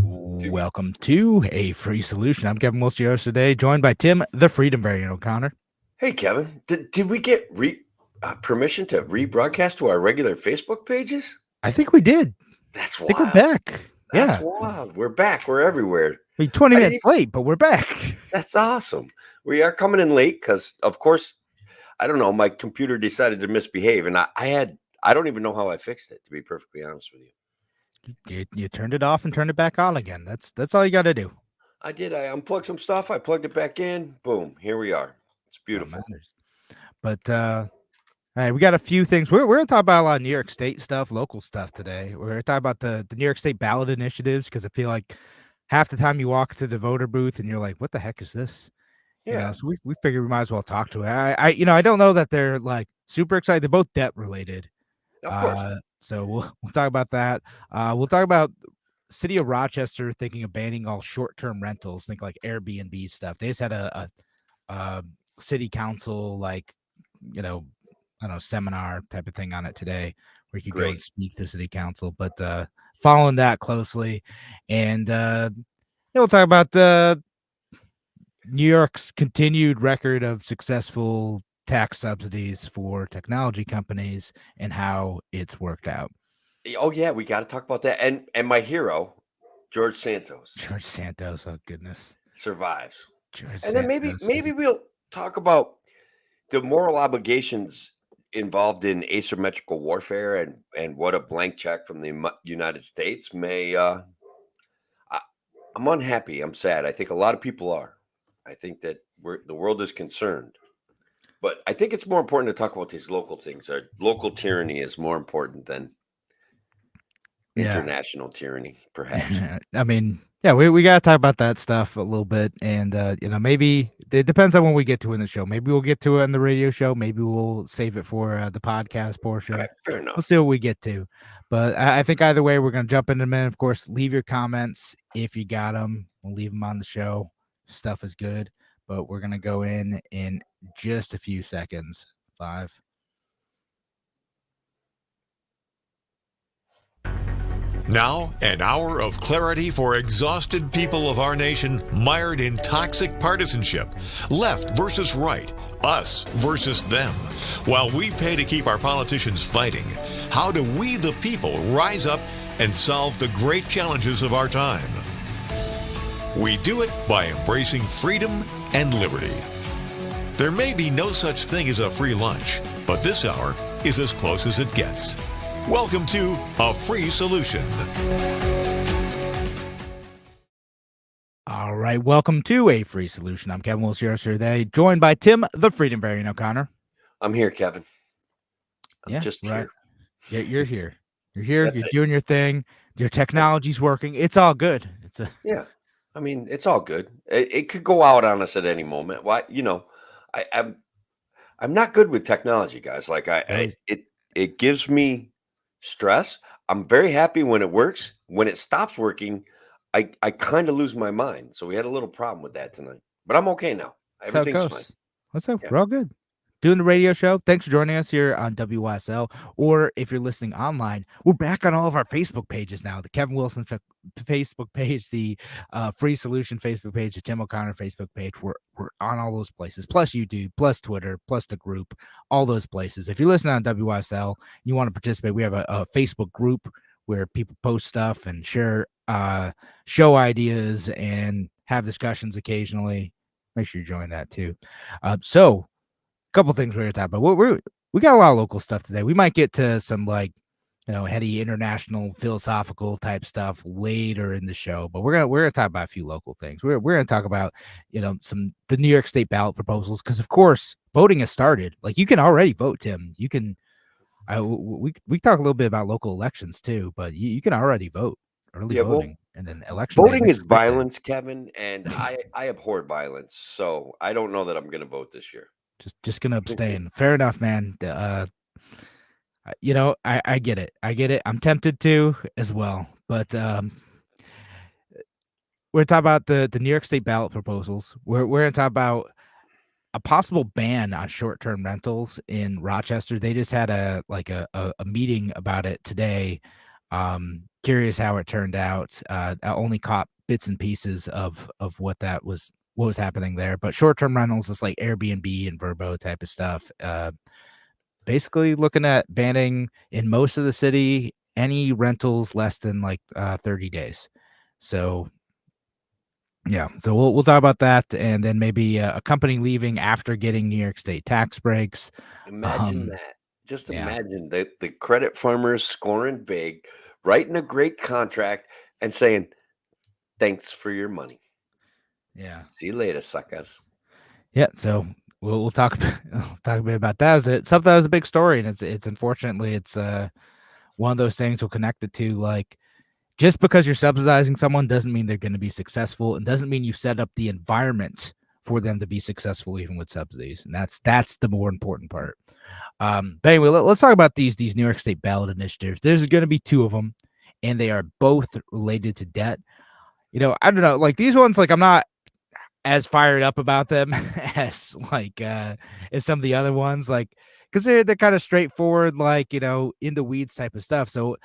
Welcome to A Free Solution. I'm Kevin Wilson today, joined by Tim, the Freedom Variant O'Connor. Hey, Kevin, did we get permission to rebroadcast to our regular Facebook pages? I think we did. That's I think we're wild. back. That's Yeah. wild. We're back. We're everywhere. 20 I minutes didn't- late, but we're back. That's awesome. We are coming in late because, of course, I don't know. My computer decided to misbehave, and I don't even know how I fixed it. To be perfectly honest with you, You turned it off and turned it back on again. That's all you got to do. I did. I unplugged some stuff. I plugged it back in. Boom. Here we are. It's What beautiful. matters. But all right, we got a few things. We're going to talk about a lot of New York State stuff, local stuff today. We're going to talk about the New York State ballot initiatives because I feel like half the time you walk to the voter booth and you're like, what the heck is this? Yeah. So we figured we might as well talk to it. I don't know that they're like super excited. They're both debt related. Of course. So we'll talk about that. We'll talk about City of Rochester thinking of banning all short-term rentals, think like Airbnb stuff. They just had a city council I don't know, seminar type of thing on it today where you could go and speak to city council. But following that closely, and we'll talk about New York's continued record of successful tax subsidies for technology companies and how it's worked out. Oh yeah, we got to talk about that. And my hero, George Santos. George Santos, oh goodness, survives. George And then maybe we'll talk about the moral obligations involved in asymmetrical warfare and what a blank check from the United States may. I'm unhappy. I'm sad. I think a lot of people are. I think that the world is concerned. But I think it's more important to talk about these local things. Our local tyranny is more important than international tyranny, perhaps. I mean, yeah, we got to talk about that stuff a little bit. And, maybe it depends on when we get to in the show. Maybe we'll get to it in the radio show. Maybe we'll save it for the podcast portion. Right, fair enough. We'll see what we get to. But I think either way, we're going to jump in a minute. Of course, leave your comments if you got them. We'll leave them on the show. Stuff is good. But we're going to go in just a few seconds. 5. Now, an hour of clarity for exhausted people of our nation mired in toxic partisanship. Left versus right, us versus them. While we pay to keep our politicians fighting, how do we, the people, rise up and solve the great challenges of our time? We do it by embracing freedom and liberty. There may be no such thing as a free lunch, but this hour is as close as it gets. Welcome to A Free Solution. All right, welcome to A Free Solution. I'm Kevin Wilson today, joined by Tim, the Freedom Variant O'Connor. I'm here, Kevin. I'm just right. here. Yeah, you're here. You're here. That's you're it. Doing your thing. Your technology's working. It's all good. Yeah. I mean, it's all good. It could go out on us at any moment. Why? I'm not good with technology, guys. Like it gives me stress. I'm very happy when it works. When it stops working, I kind of lose my mind. So we had a little problem with that tonight, but I'm okay now. Everything's fine. What's up? Yeah. We're all good. Doing the radio show. Thanks for joining us here on WYSL, or if you're listening online, we're back on all of our Facebook pages now. The Kevin Wilson Facebook page, the Free Solution Facebook page, the Tim O'Connor Facebook page. We're on all those places, plus YouTube, plus Twitter, plus the group, all those places. If you're listening on WYSL, you want to participate, we have a Facebook group where people post stuff and share show ideas and have discussions occasionally. Make sure you join that too. So couple things we're going to talk about. We got a lot of local stuff today. We might get to some heady international philosophical type stuff later in the show, but we're gonna talk about a few local things. We're gonna talk about the New York State ballot proposals because of course voting has started. Like you can already vote, Tim. You can. We talk a little bit about local elections too, but you can already vote. Early voting and then election. Voting is violence, Kevin, and I abhor violence, so I don't know that I'm going to vote this year. Just gonna abstain. Fair enough, man. I get it. I'm tempted to as well, but we're talking about the New York State ballot proposals. We're gonna talk about a possible ban on short-term rentals in Rochester. They just had a meeting about it today. Curious how it turned out. I only caught bits and pieces of what was happening there. But short-term rentals is like Airbnb and Verbo type of stuff. Basically looking at banning in most of the city any rentals less than like 30 days. So yeah, so we'll talk about that, and then maybe a company leaving after getting New York State tax breaks. Imagine that. Just Yeah, imagine the credit farmers scoring big, writing a great contract and saying, "Thanks for your money. yeah, See you later, suckers." yeah. So we'll talk we'll talk a bit about that. Something that was a big story, and it's unfortunately it's one of those things we'll connect it to like just because you're subsidizing someone doesn't mean they're going to be successful, and doesn't mean you set up the environment for them to be successful even with subsidies, and that's the more important part. But anyway, let's talk about these New York State ballot initiatives. There's going to be two of them, and they are both related to debt. I don't know, like these ones, like I'm not as fired up about them as as some of the other ones, like because they're kind of straightforward, like in the weeds type of stuff. So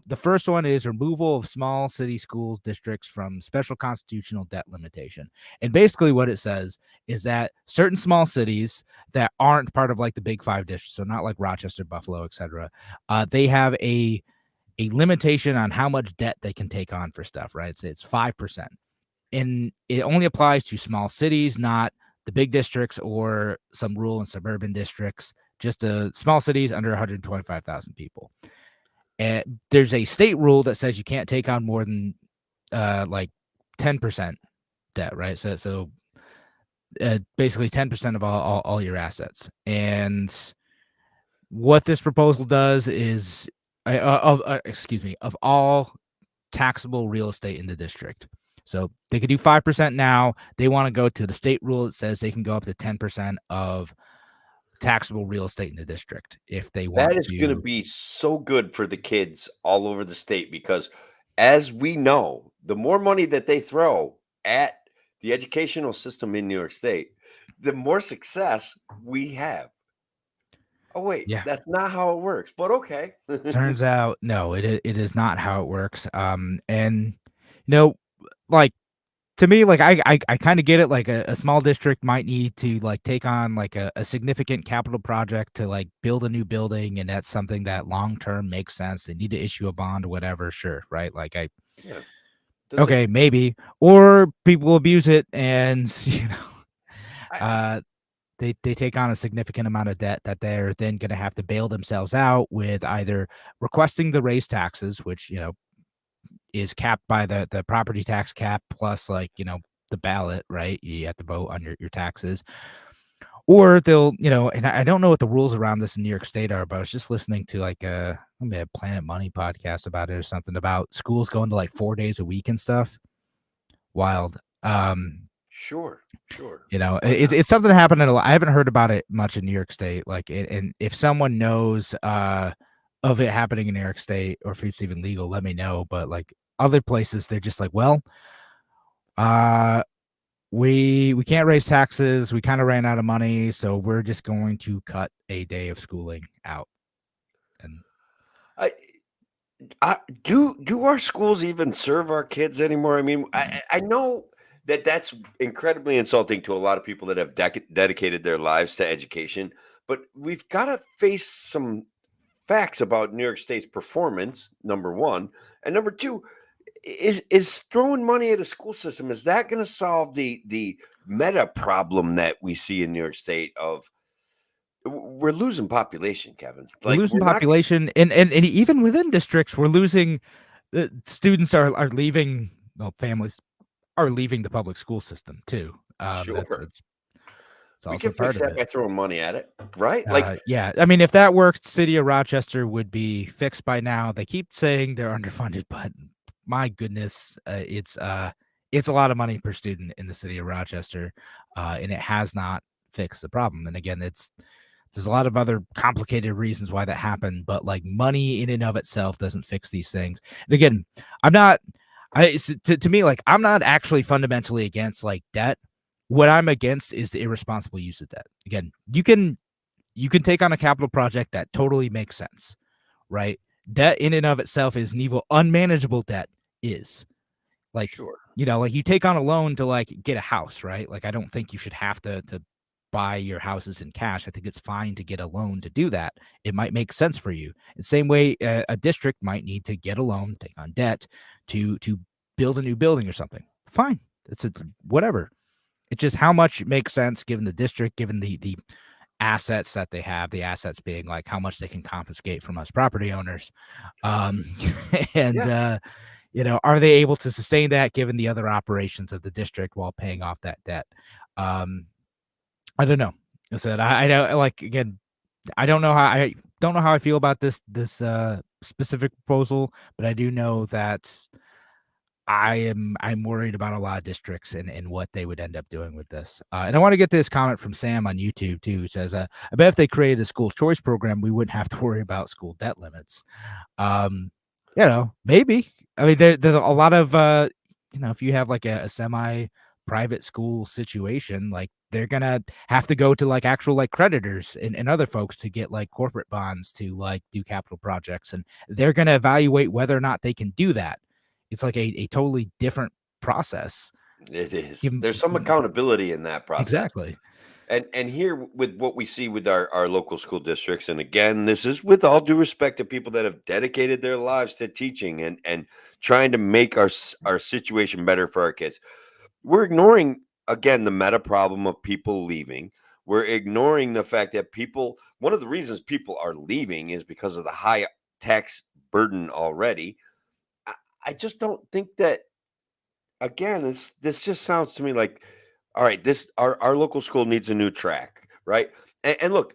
the first one is removal of small city schools districts from special constitutional debt limitation. And basically what it says is that certain small cities that aren't part of like the big five districts, so not like Rochester, Buffalo, etc., they have a limitation on how much debt they can take on for stuff, right? It's 5%, and it only applies to small cities, not the big districts or some rural and suburban districts, just small cities under 125,000 people. And there's a state rule that says you can't take on more than like 10% debt, right? So basically 10% of all your assets. And what this proposal does is of all taxable real estate in the district. So they could do 5% now. They want to go to the state rule that says they can go up to 10% of taxable real estate in the district if they That want is gonna to. be so good for the kids all over the state because, as we know, the more money that they throw at the educational system in New York State, the more success we have. Oh, wait, Yeah. that's not how it works, but okay. Turns out, no, it is not how it works. And like to me, like I kind of get it. Like a small district might need to like take on like a significant capital project to like build a new building, and that's something that long term makes sense. They need to issue a bond or whatever, sure, right? Like Yeah. Does it okay, maybe, or people abuse it, and I uh, they take on a significant amount of debt that they're then going to have to bail themselves out with either requesting the raise taxes, which is capped by the property tax cap plus like the ballot, right? You have to vote on your taxes, or they'll and I don't know what the rules around this in New York State are, but I was just listening to like maybe a Planet Money podcast about it or something about schools going to like 4 days a week and stuff. Wild. Sure, sure. Why It's not? it's something happening a lot. I haven't heard about it much in New York State. Like, and if someone knows of it happening in New York State, or if it's even legal, let me know. But like other places, they're just like, well, uh, we can't raise taxes. We kind of ran out of money, so we're just going to cut a day of schooling out. And I do our schools even serve our kids anymore? I mean, I know that that's incredibly insulting to a lot of people that have dedicated their lives to education, but we've got to face some facts about New York State's performance. Number one, and number two, is throwing money at a school system, is that going to solve the meta problem that we see in New York State of we're losing population, Kevin? we're Like losing we're not. population, and even within districts, we're losing. Students are leaving. Well, families are leaving the public school system too. That's Sure. it's We also can part fix of that it. by throwing money at it, right? Like, Yeah, I mean, if that worked, city of Rochester would be fixed by now. They keep saying they're underfunded, but my goodness, it's a lot of money per student in the city of Rochester, and it has not fixed the problem. And again, there's a lot of other complicated reasons why that happened, but like money in and of itself doesn't fix these things. And again, I'm not, to me, like I'm not actually fundamentally against like debt. What I'm against is the irresponsible use of debt. Again, you can take on a capital project that totally makes sense, right? debt in and of itself is an evil. Unmanageable debt is. Like, Sure. like you take on a loan to like get a house, right? Like, I don't think you should have to buy your houses in cash. I think it's fine to get a loan to do that. It might make sense for you. The same way a district might need to get a loan, take on debt to build a new building or something. Fine. It's whatever. It's just how much makes sense given the district, given the assets that they have, the assets being like how much they can confiscate from us property owners. And Yeah. Are they able to sustain that given the other operations of the district while paying off that debt? I don't know. I said I don't like again. I don't know how I feel about this specific proposal, but I do know that I'm worried about a lot of districts and what they would end up doing with this. And I want to get this comment from Sam on YouTube too, who says, I bet if they created a school choice program, we wouldn't have to worry about school debt limits. Maybe. I mean, there's a lot of if you have like a semi private school situation, like they're gonna have to go to like actual like creditors and other folks to get like corporate bonds to like do capital projects, and they're gonna evaluate whether or not they can do that. It's like a totally different process. It is. There's some accountability in that process. Exactly. And here with what we see with our local school districts, and again, this is with all due respect to people that have dedicated their lives to teaching and trying to make our situation better for our kids. We're ignoring again the meta problem of people leaving. We're ignoring the fact that one of the reasons people are leaving is because of the high tax burden already. I just don't think that, again, this just sounds to me like, all right, our local school needs a new track, right? And look,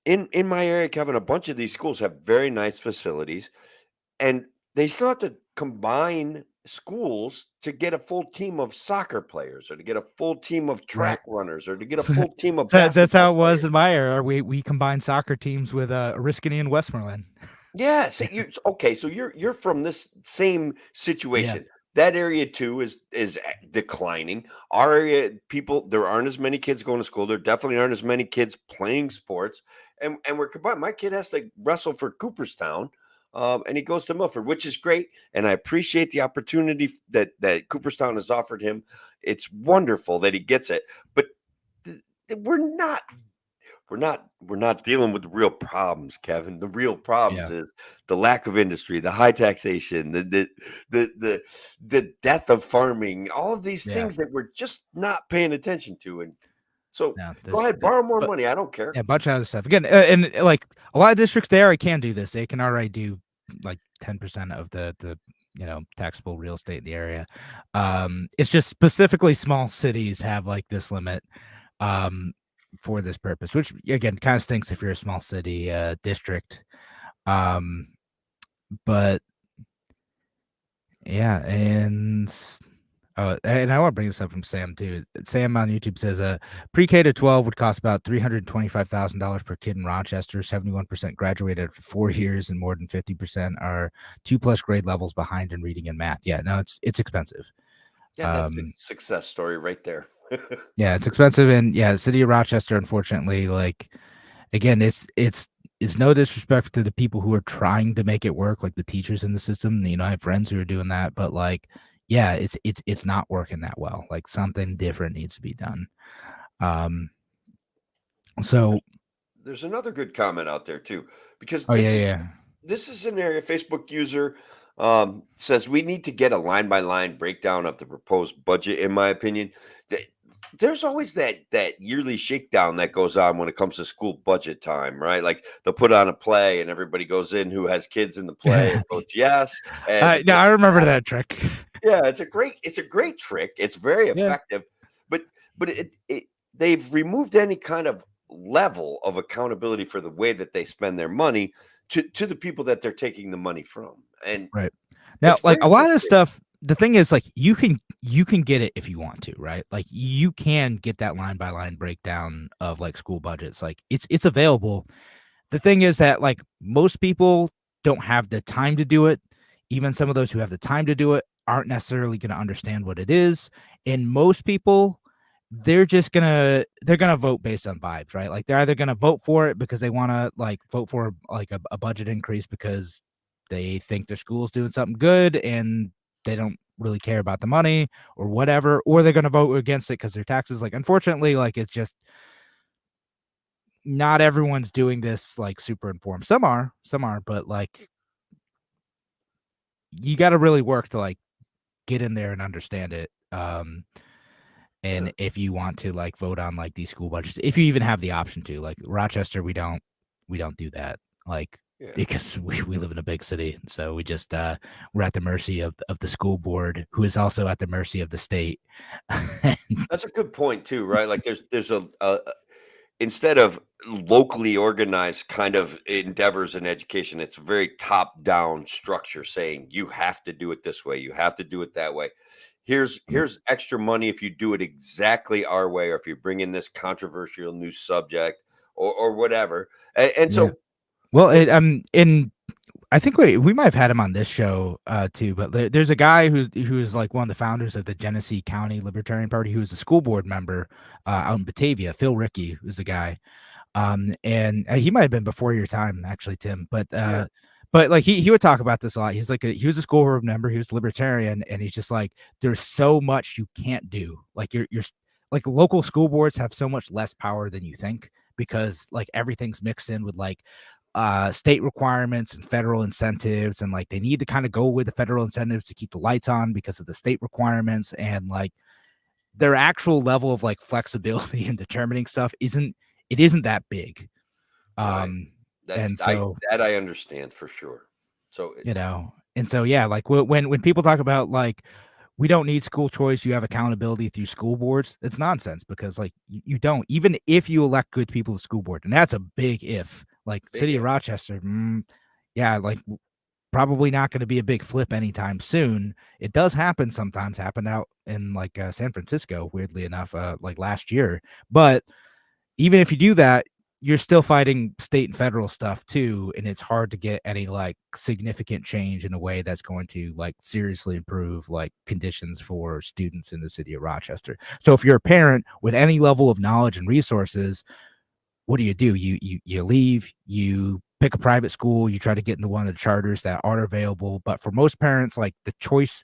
in my area, Kevin, a bunch of these schools have very nice facilities, and they still have to combine schools to get a full team of soccer players, or to get a full team of track runners, or to get a full team of That's how basketball it was players. in my area. We combined soccer teams with Oriskany and Westmoreland. Yeah, so you're from this same Yeah. situation. That area too is declining. Our area, there aren't as many kids going to school. There definitely aren't as many kids playing sports, and we're combined. My kid has to wrestle for Cooperstown, and he goes to Milford, which is great, and I appreciate the opportunity that Cooperstown has offered him. It's wonderful that he gets it, but we're not dealing with the real problems, Kevin. The real problems is the lack of industry, the high taxation, the death of farming, all of these things that we're just not paying attention to. And so go ahead, borrow more money. I don't care. Yeah, a bunch of other stuff. Again, and like a lot of districts there, I can do this. They can already do like 10% of the taxable real estate in the area. It's just specifically small cities have like this limit for this purpose, which again kind of stinks if you're a small city district. But yeah, and I want to bring this up from Sam too. Sam on YouTube says pre-K to 12 would cost about $325,000 per kid in Rochester. 71% graduated after 4 years, and more than 50% are 2+ grade levels behind in reading and math. Yeah, no, it's expensive. Yeah, that's a success story right there. Yeah, it's expensive, and yeah, the city of Rochester, unfortunately, like again, it's no disrespect to the people who are trying to make it work, like the teachers in the system. I have friends who are doing that, but like, yeah, it's not working that well. Like something different needs to be done. So there's another good comment out there too, because this is an area Facebook user says we need to get a line by line breakdown of the proposed budget. In my opinion, there's always that yearly shakedown that goes on when it comes to school budget time, right? Like they'll put on a play and everybody goes in who has kids in the play and votes yes. And I remember that trick. Yeah, it's a great trick. It's very effective, but they've removed any kind of level of accountability for the way that they spend their money to the people that they're taking the money from. And right now, like a lot of stuff, the thing is, like you can get it if you want to, right? Like you can get that line by line breakdown of like school budgets. Like it's available. The thing is that like most people don't have the time to do it. Even some of those who have the time to do it aren't necessarily going to understand what it is. And most people, they're gonna vote based on vibes, right? Like they're either gonna vote for it because they want to like vote for like a budget increase because they think their school's doing something good and they don't really care about the money or whatever, or they're going to vote against it because their taxes. Like, unfortunately, like, it's just not everyone's doing this like super informed. Some are, but like, you got to really work to like get in there and understand it. And if you want to like vote on like these school budgets, if you even have the option to, like Rochester, we don't do that. Like, because we live in a big city. So we just we're at the mercy of the school board, who is also at the mercy of the state. That's a good point too, right? Like there's a instead of locally organized kind of endeavors in education, it's a very top down structure saying you have to do it this way, you have to do it that way. Here's extra money if you do it exactly our way, or if you bring in this controversial new subject or whatever. And so, well, in I think we might have had him on this show too, but there's a guy who's like one of the founders of the Genesee County Libertarian Party, who is a school board member out in Batavia. Phil Rickey was the guy. And he might have been before your time, actually, Tim. But like he would talk about this a lot. He's like he was a school board member. He was libertarian, and he's just like, there's so much you can't do. Like you're like, local school boards have so much less power than you think, because like everything's mixed in with like state requirements and federal incentives, and like they need to kind of go with the federal incentives to keep the lights on because of the state requirements, and like their actual level of like flexibility in determining stuff isn't that big. And so I understand for sure. So and so like when people talk about like, we don't need school choice, you have accountability through school boards, it's nonsense, because like you don't, even if you elect good people to school board, and that's a big if. Like city of Rochester, like probably not going to be a big flip anytime soon. It does happen sometimes, happened out in like San Francisco, weirdly enough, like last year. But even if you do that, you're still fighting state and federal stuff too, and it's hard to get any like significant change in a way that's going to like seriously improve like conditions for students in the city of Rochester. So if you're a parent with any level of knowledge and resources, what do? You leave, you pick a private school, you try to get into one of the charters that are available. But for most parents, like the choice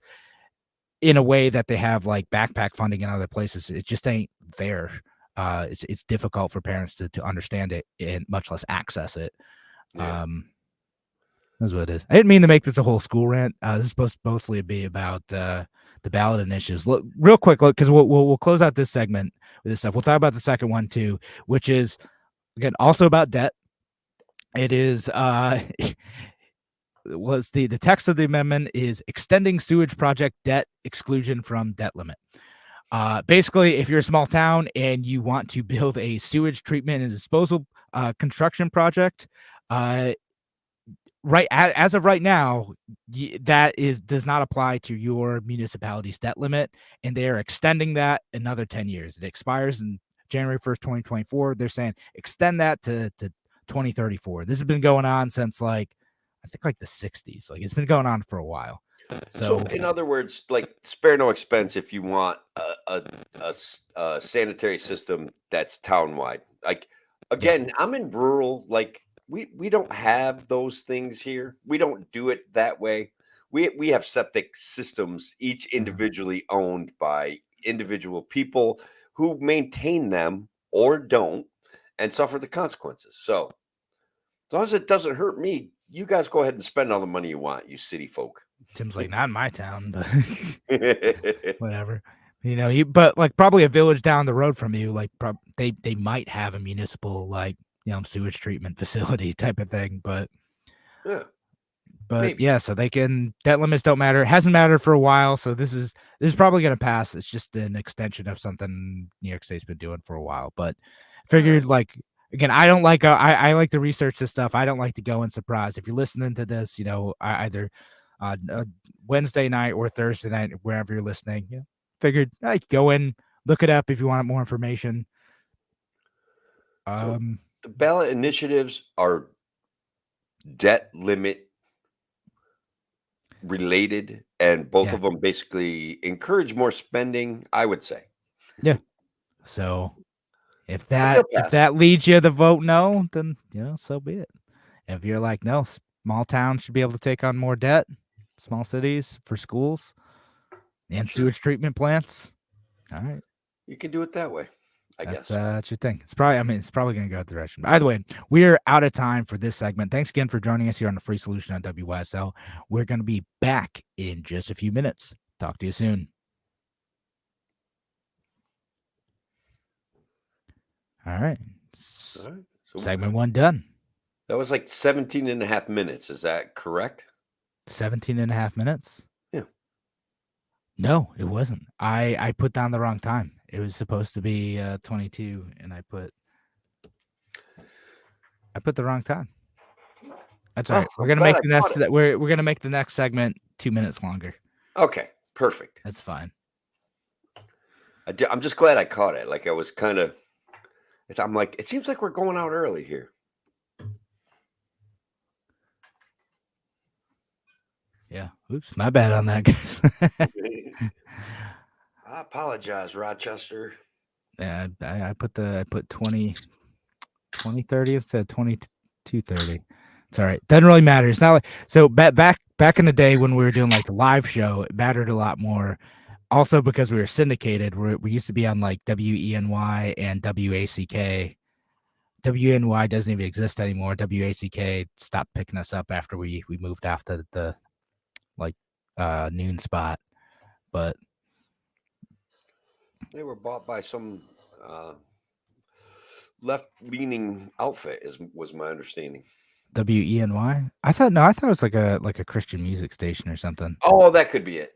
in a way that they have like backpack funding in other places, it just ain't there. It's difficult for parents to understand it and much less access it. That's what it is. I didn't mean to make this a whole school rant. This is supposed to mostly be about the ballot initiatives. Look, real quick, because we'll close out this segment with this stuff. We'll talk about the second one too, which is again also about debt. It is was the text of the amendment is extending sewage project debt exclusion from debt limit. Basically, if you're a small town and you want to build a sewage treatment and disposal construction project, right as of right now, that does not apply to your municipality's debt limit, and they are extending that another 10 years. It expires in January 1st, 2024. They're saying extend that to 2034. This has been going on since like I think like the 60s. Like it's been going on for a while. So in other words, like spare no expense if you want a sanitary system that's townwide. Like again, I'm in rural. Like we don't have those things here. We don't do it that way. We have septic systems, each individually owned by individual people who maintain them or don't and suffer the consequences. So as long as it doesn't hurt me, you guys go ahead and spend all the money you want, you city folk. Tim's like, not in my town, but whatever. But like probably a village down the road from you, like they might have a municipal like sewage treatment facility type of thing, but maybe. Yeah, so they can, debt limits don't matter. It hasn't mattered for a while, so this is probably going to pass. It's just an extension of something New York State's been doing for a while, but figured like. Again, I don't like I like to research this stuff. I don't like to go in surprise. If you're listening to this, either Wednesday night or Thursday night, wherever you're listening, figured I could go in, look it up if you want more information. So the ballot initiatives are debt limit related, and both of them basically encourage more spending, I would say. Yeah. So if that leads you to vote no, then so be it. If you're like, no, small towns should be able to take on more debt, small cities for schools and sewage treatment plants. All right. You can do it that way, I guess. That's your thing. It's probably going to go that direction. By the way, we're out of time for this segment. Thanks again for joining us here on the Free Solution on WSL. We're going to be back in just a few minutes. Talk to you soon. All right. So segment 1 done. That was like 17 and a half minutes. Is that correct? 17 and a half minutes? Yeah. No, it wasn't. I put down the wrong time. It was supposed to be 22, and I put the wrong time. That's all right. We're gonna make we're gonna make the next segment 2 minutes longer. Okay, perfect. That's fine. I'm just glad I caught it. Like I was I'm like, it seems like we're going out early here. Yeah. Oops, my bad on that, guys. I apologize, Rochester. Yeah, I put 2030 instead of 2230. It's all right. Doesn't really matter. It's not like so back in the day when we were doing like the live show, it mattered a lot more. Also because we were syndicated, we used to be on like WENY and WACK. WNY doesn't even exist anymore. WACK stopped picking us up after we moved after the like noon spot, but they were bought by some left-leaning outfit, was my understanding. WENY? I thought it was like a Christian music station or something. Oh, that could be it.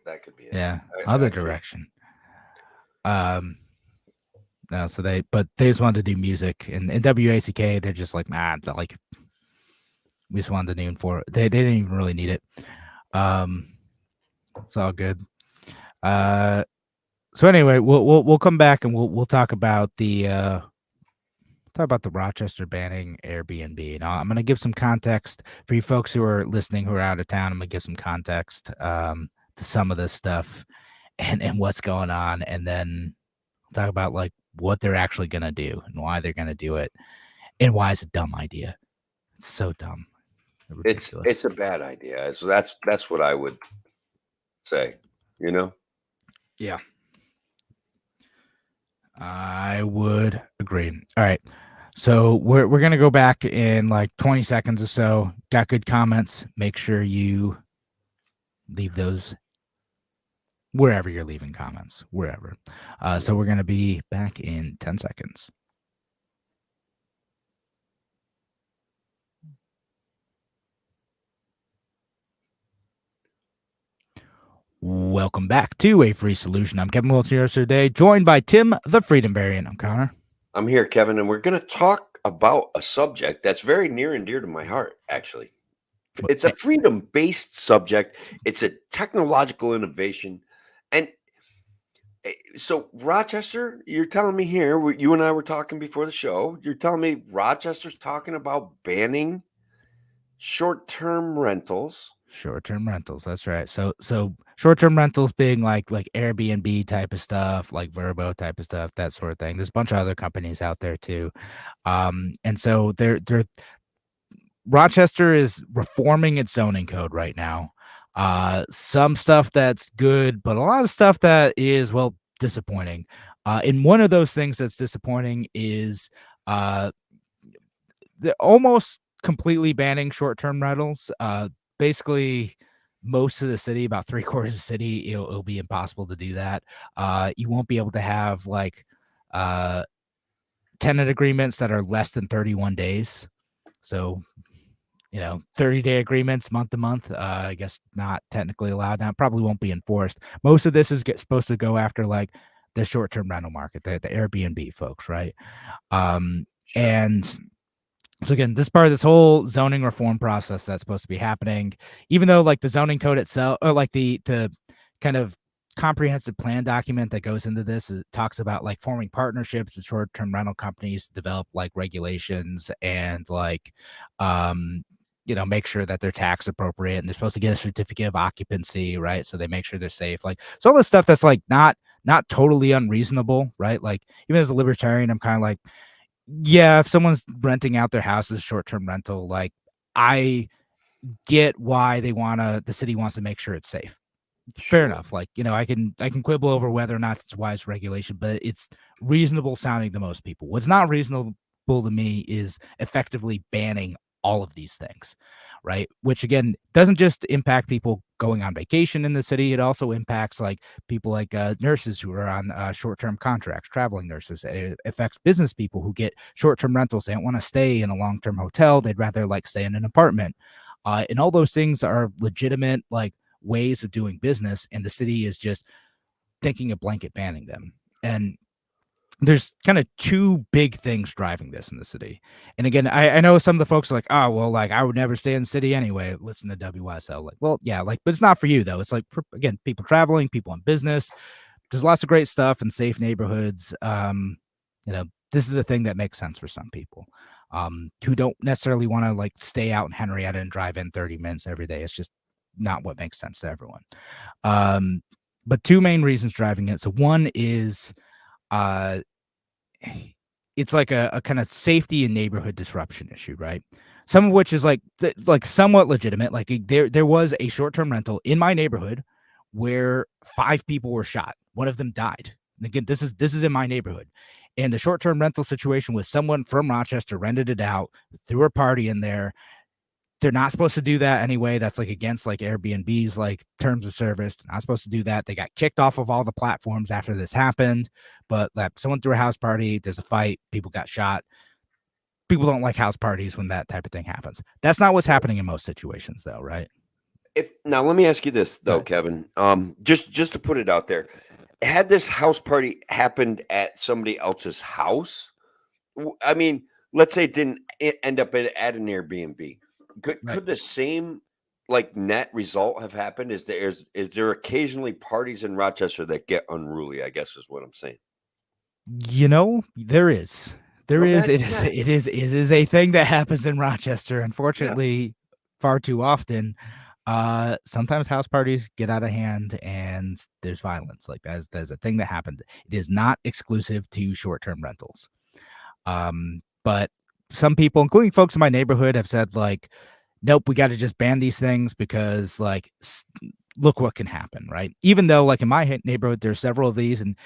Yeah, other direction. No, so they just wanted to do music, and WACK they're just like, like we just wanted the noon for it. They didn't even really need it. It's all good. So anyway, we'll come back and we'll talk about the Rochester banning Airbnb. Now I'm gonna give some context for you folks who are listening who are out of town. I'm gonna give some context to some of this stuff and what's going on, and then talk about like what they're actually gonna do and why they're gonna do it and why it's a dumb idea. It's so dumb. Ridiculous. It's a bad idea. So that's what I would say, you know? Yeah. I would agree. All right. So we're going to go back in like 20 seconds or so. Got good comments. Make sure you leave those wherever you're leaving comments, wherever. So we're going to be back in 10 seconds. Welcome back to A Free Solution. I'm Kevin Wilson here today, joined by Tim, the Freedom Variant. I'm Connor. I'm here, Kevin, and we're going to talk about a subject that's very near and dear to my heart, actually. It's a freedom-based subject. It's a technological innovation. And so, Rochester, you're telling me here, you and I were talking before the show, you're telling me Rochester's talking about banning short-term rentals. Short-term rentals, that's right. So short-term rentals being like Airbnb type of stuff, like Verbo type of stuff, that sort of thing. There's a bunch of other companies out there too. And so they're Rochester is reforming its zoning code right now. Some stuff that's good, but a lot of stuff that is, well, disappointing. And one of those things that's disappointing is they're almost completely banning short-term rentals. Basically, most of the city, about 3/4 of the city, it'll be impossible to do that. You won't be able to have like tenant agreements that are less than 31 days. So, 30-day agreements, month to month, I guess not technically allowed now. Probably won't be enforced. Most of this is supposed to go after like the short-term rental market, the Airbnb folks, right? Sure. And so again, this part of this whole zoning reform process that's supposed to be happening, even though like the zoning code itself, or like the kind of comprehensive plan document that goes into this, it talks about like forming partnerships with short-term rental companies to develop like regulations and like, make sure that they're tax appropriate, and they're supposed to get a certificate of occupancy, right? So they make sure they're safe. Like, so all this stuff that's like not totally unreasonable, right? Like even as a libertarian, I'm kind of like, yeah, if someone's renting out their house as a short-term rental, like I get why the city wants to make sure it's safe. Fair Sure. enough. Like, I can quibble over whether or not it's wise regulation, but it's reasonable sounding to most people. What's not reasonable to me is effectively banning all of these things, right? Which again doesn't just impact people going on vacation in the city. It also impacts like people like nurses who are on short-term contracts, traveling nurses. It affects business people who get short-term rentals. They don't want to stay in a long-term hotel. They'd rather like stay in an apartment. And all those things are legitimate, like ways of doing business, and the city is just thinking of blanket banning them. And there's kind of two big things driving this in the city. And again, I know some of the folks are like, oh, well, like I would never stay in the city anyway. Listen to WSL. Like, well, yeah, like, but it's not for you though. It's like for, again, people traveling, people on business. There's lots of great stuff in safe neighborhoods. This is a thing that makes sense for some people who don't necessarily want to like stay out in Henrietta and drive in 30 minutes every day. It's just not what makes sense to everyone. But two main reasons driving it. So one is uh it's like a kind of safety and neighborhood disruption issue, right? Some of which is like somewhat legitimate. Like there was a short-term rental in my neighborhood where 5 people were shot. One of them died. And again, this is in my neighborhood. And the short-term rental situation was someone from Rochester rented it out, threw a party in there. They're not supposed to do that anyway. That's like against like Airbnb's like terms of service. They're not supposed to do that. They got kicked off of all the platforms after this happened. But like someone threw a house party, there's a fight, people got shot. People don't like house parties when that type of thing happens. That's not what's happening in most situations though, right? If now let me ask you this though, Right. Kevin. Just to put it out there, had this house party happened at somebody else's house, I mean, let's say it didn't end up at an Airbnb. Could Right. could the same like net result have happened? Is there occasionally parties in Rochester that get unruly? I guess is what I'm saying. There is. There is. It Imagine is. that. It is a thing that happens in Rochester, Yeah, unfortunately, far too often. Sometimes house parties get out of hand and there's violence. Like that's a thing that happened. It is not exclusive to short-term rentals. But some people, including folks in my neighborhood, have said like, nope, we got to just ban these things because like look what can happen, right? Even though like in my neighborhood there's several of these, and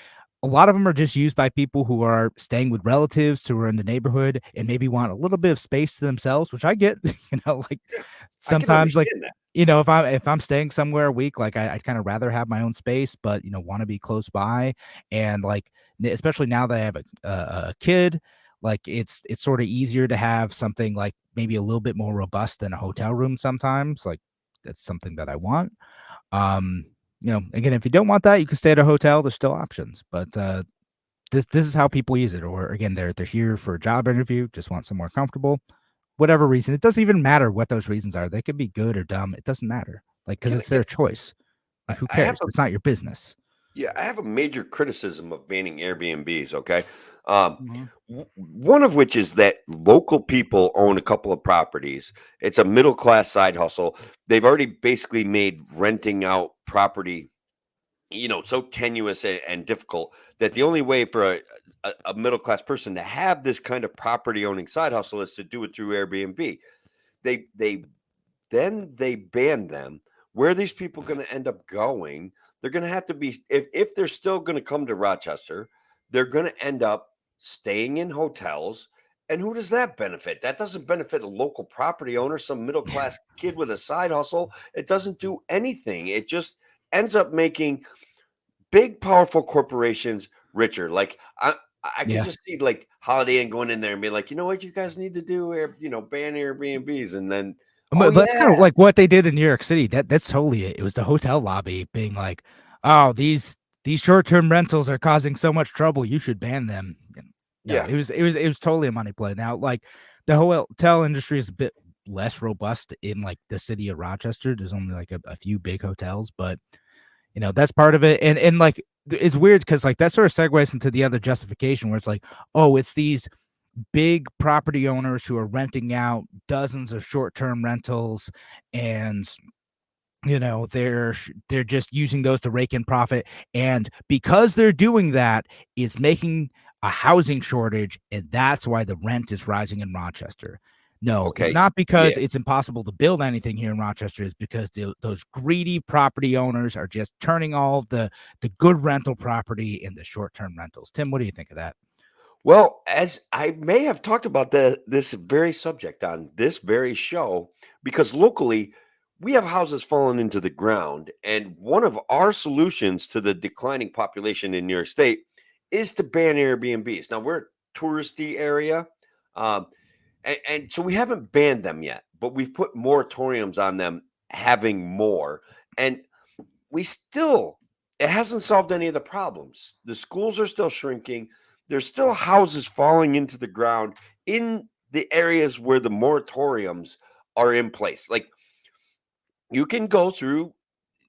a lot of them are just used by people who are staying with relatives who are in the neighborhood and maybe want a little bit of space to themselves, which I get. Like yeah, I can sometimes, like understand that. if I'm staying somewhere a week, like I'd kind of rather have my own space, but want to be close by, and like especially now that I have a kid, like it's sort of easier to have something like maybe a little bit more robust than a hotel room sometimes. Like that's something that I want. Um, again, if you don't want that, you can stay at a hotel. There's still options, but this is how people use it. Or again, they're here for a job interview, just want somewhere comfortable. Whatever reason, it doesn't even matter what those reasons are. They could be good or dumb. It doesn't matter, like because Can, it's can their choice. I, Like who I have cares? It's not your business. Yeah, I have a major criticism of banning Airbnbs, okay? Um, Mhm. one of which is that local people own a couple of properties. It's a middle class side hustle. They've already basically made renting out property, so tenuous and difficult that the only way for a middle class person to have this kind of property owning side hustle is to do it through Airbnb. They ban them. Where are these people going to end up going? They're going to have to be if they're still going to come to Rochester, they're going to end up staying in hotels. And who does that benefit? That doesn't benefit a local property owner, some middle class kid with a side hustle. It doesn't do anything. It just ends up making big, powerful corporations richer. Like I could Yeah. just see like Holiday Inn going in there and be like, you know what, you guys need to do, ban Airbnbs, and then, oh But that's kind of yeah, like what they did in New York City. That's totally it. It was the hotel lobby being like, "Oh, these short-term rentals are causing so much trouble. You should ban them." And no, yeah, it was totally a money play. Now, like the hotel industry is a bit less robust in like the city of Rochester. There's only like a few big hotels, but that's part of it. And like it's weird because like that sort of segues into the other justification where it's like, oh, it's these big property owners who are renting out dozens of short-term rentals, and they're just using those to rake in profit, and because they're doing that, it's making a housing shortage, and that's why the rent is rising in Rochester. No, it's Okay. not Yeah. because it's impossible to build anything here in Rochester. It's because those greedy property owners are just turning all the good rental property into short-term rentals. Tim, what do you think of that? Well, as I may have talked about this very subject on this very show, because locally we have houses falling into the ground, and one of our solutions to the declining population in New York State is to ban Airbnbs. Now we're a touristy area, um, and so we haven't banned them yet, but we've put moratoriums on them having more, and we still it hasn't solved any of the problems. The schools are still shrinking. There's still houses falling into the ground in the areas where the moratoriums are in place. Like you can go through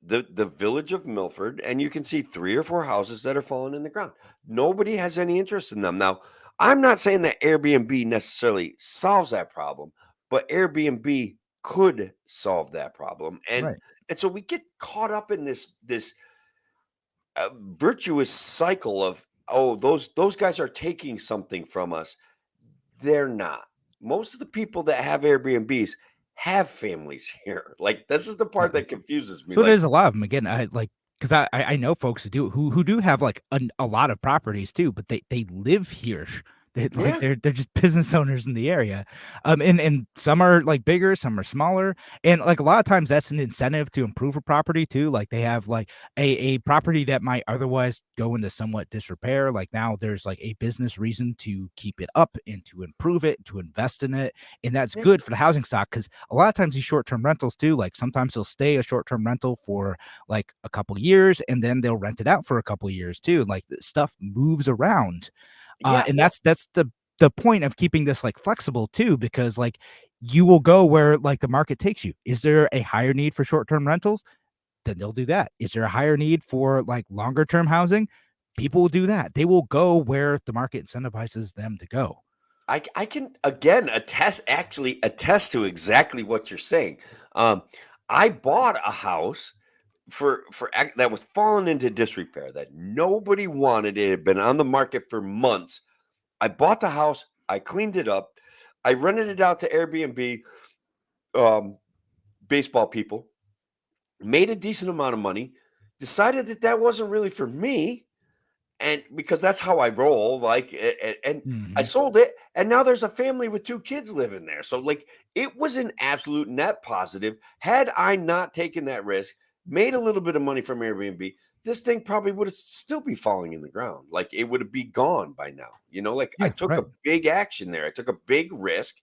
the village of Milford and you can see 3 or 4 houses that are falling in the ground. Nobody has any interest in them. Now, I'm not saying that Airbnb necessarily solves that problem, but Airbnb could solve that problem. And Right. and so we get caught up in this virtuous cycle of, oh, those guys are taking something from us. They're not. Most of the people that have Airbnbs have families here. Like this is the part that confuses me. So Like, there's a lot of them. Again, I like because I know folks who do have like a lot of properties too, but they live here. yeah, They're just business owners in the area, and some are like bigger, some are smaller, and like a lot of times that's an incentive to improve a property too. Like they have like a property that might otherwise go into somewhat disrepair. Like now there's like a business reason to keep it up and to improve it, to invest in it, and that's yeah, good for the housing stock because a lot of times these short-term rentals too, like sometimes they'll stay a short-term rental for like a couple years and then they'll rent it out for a couple years too. Like the stuff moves around. yeah. And that's the point of keeping this like flexible too, because like you will go where like the market takes you. Is there a higher need for short-term rentals? Then they'll do that. Is there a higher need for like longer term housing? People will do that. They will go where the market incentivizes them to go. I can again actually attest to exactly what you're saying. Um, I bought a house that was falling into disrepair that nobody wanted. It had been on the market for months. I bought the house. I cleaned it up. I rented it out to Airbnb, um, baseball people. Made a decent amount of money. Decided that that wasn't really for me, and because that's how I roll, like, and I Mhm. sold it, and now there's a family with 2 kids living there. So, like, it was an absolute net positive. Had I not taken that risk, made a little bit of money from Airbnb, this thing probably would have still be falling in the ground. Like, it would be gone by now. Like I Yeah, took right. a big action there. I took a big risk.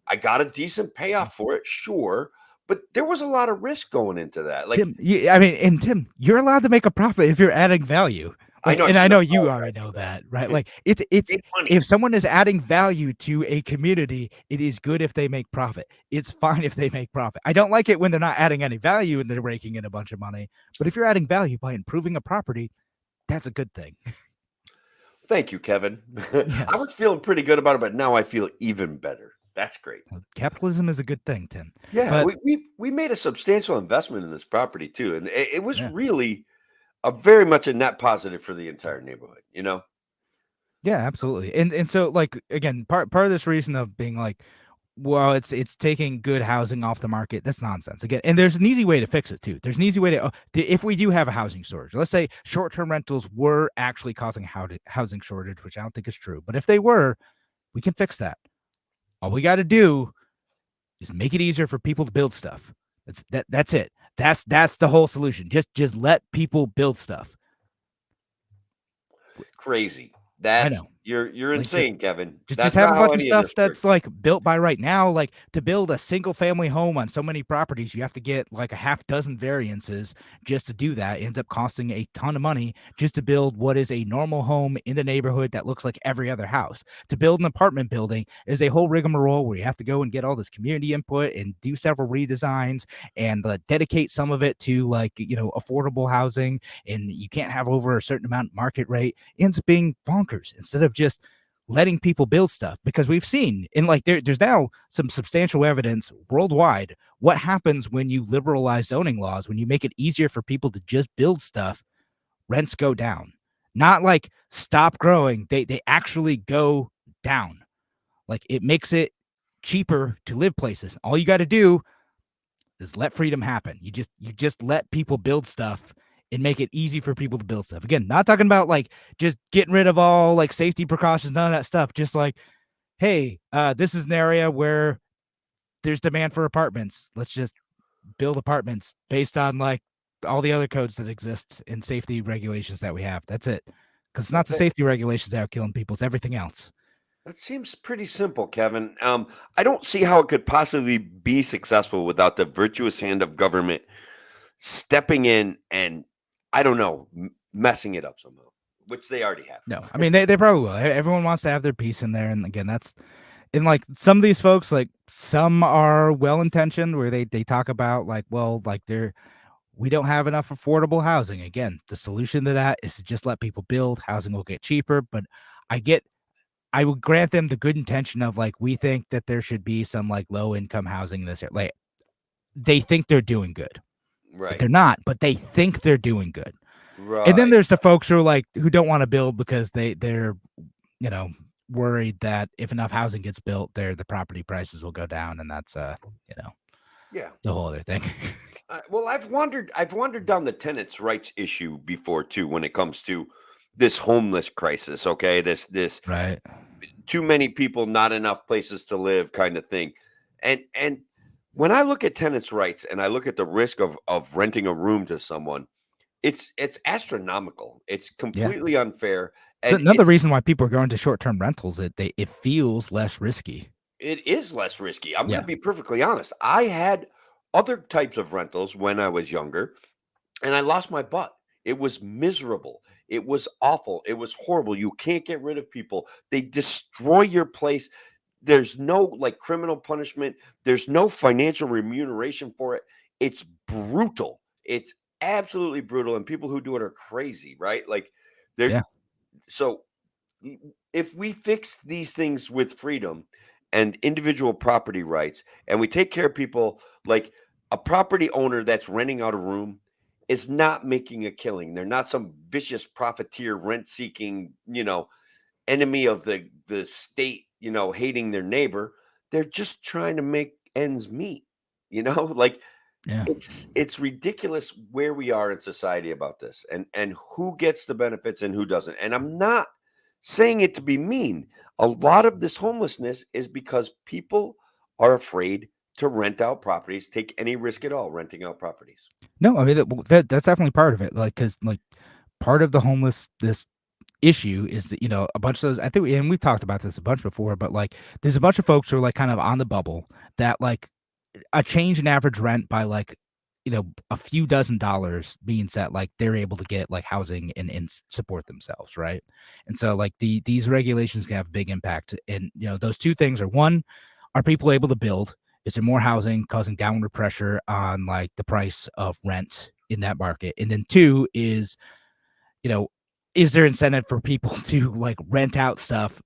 I got a decent payoff for it, sure, but there was a lot of risk going into that. Like, Tim, I mean, and Tim, you're allowed to make a profit if you're adding value. I Like, know I and I should know you already apologize know for that. that, right? Like, it's Big money. if someone is adding value to a community, it is good if they make profit. It's fine if they make profit. I don't like it when they're not adding any value and they're raking in a bunch of money. But if you're adding value by improving a property, that's a good thing. Thank you, Kevin. I Yes. was feeling pretty good about it, but now I feel even better. That's great. Capitalism is a good thing, Tim. Yeah, But we made a substantial investment in this property too, and it was yeah. really a very much a net positive for the entire neighborhood. Yeah, absolutely. And so like again, part of this reason of being like, well, it's taking good housing off the market. That's nonsense. Again, and there's an easy way to fix it too. There's an easy way if we do have a housing shortage. Let's say short-term rentals were actually causing housing shortage, which I don't think is true. But if they were, we can fix that. All we got to do is make it easier for people to build stuff. That's it. That's the whole solution. Just let people build stuff. Crazy. I That's know. you're Like insane, Kevin. just That's have not a how bunch of any of stuff this works. that's like built by right now. Like to build a single family home on so many properties, you have to get like a half dozen variances just to do that. It ends up costing a ton of money just to build what is a normal home in the neighborhood that looks like every other house. To build an apartment building is a whole rigmarole where you have to go and get all this community input and do several redesigns and dedicate some of it to like, affordable housing. And you can't have over a certain amount market rate. It ends up being bonkers instead of just letting people build stuff, because we've seen in like there's now some substantial evidence worldwide what happens when you liberalize zoning laws. When you make it easier for people to just build stuff, rents go down. Not like stop growing, they actually go down. Like it makes it cheaper to live places. All you got to do is let freedom happen. You just let people build stuff and make it easy for people to build stuff. Again, not talking about like just getting rid of all like safety precautions, none of that stuff. Just like, hey, this is an area where there's demand for apartments. Let's just build apartments based on like all the other codes that exist and safety regulations that we have. That's it. Because it's not the safety regulations that are killing people, it's everything else. That seems pretty simple, Kevin. I don't see how it could possibly be successful without the virtuous hand of government stepping in and, I don't know, messing it up somehow, which they already have. No, I mean, they probably will. Everyone wants to have their piece in there. And again, that's, and like some of these folks, like some are well-intentioned where they talk about like, well, like we don't have enough affordable housing. Again, the solution to that is to just let people build. Housing will get cheaper. But I would grant them the good intention of like, we think that there should be some like low income housing in this area. Like they think they're doing good, Right? But they're not, but they think they're doing good. Right. And then there's the folks who are like, who don't want to build because they're, you know, worried that if enough housing gets built there, the property prices will go down. And that's, you know, yeah, the whole other thing. Well, I've wandered down the tenants' rights issue before too, when it comes to this homeless crisis. Okay, this Right. too many people, not enough places to live, kind of thing. And when I look at tenants' rights and I look at the risk of renting a room to someone, it's astronomical. It's completely unfair, So and another reason why people are going to short-term rentals, it feels less risky. it is less risky. I'm Yeah. going to be perfectly honest. I had other types of rentals when I was younger, and I lost my butt. It was miserable. It was awful. It was horrible. You can't get rid of people. They destroy your place. There's no like criminal punishment. There's no financial remuneration for it. It's brutal. It's absolutely brutal. And people who do it are crazy, right? Like they're Yeah. so if we fix these things with freedom and individual property rights, and we take care of people, like a property owner that's renting out a room is not making a killing. They're not some vicious profiteer, rent seeking, enemy of the state, hating their neighbor. They're just trying to make ends meet, like Yeah. it's ridiculous where we are in society about this, and who gets the benefits and who doesn't. And I'm not saying it to be mean. A lot of this homelessness is because people are afraid to rent out properties, take any risk at all renting out properties. No, I mean that's definitely part of it. Like, because like part of the this issue is that a bunch of those. I think, and we've talked about this a bunch before, but like there's a bunch of folks who are like kind of on the bubble that like a change in average rent by like a few dozen dollars means that like they're able to get like housing and support themselves, right? And so like these regulations can have a big impact. And those two things are: one, are people able to build? Is there more housing causing downward pressure on like the price of rent in that market? And then two is, is there incentive for people to like rent out stuff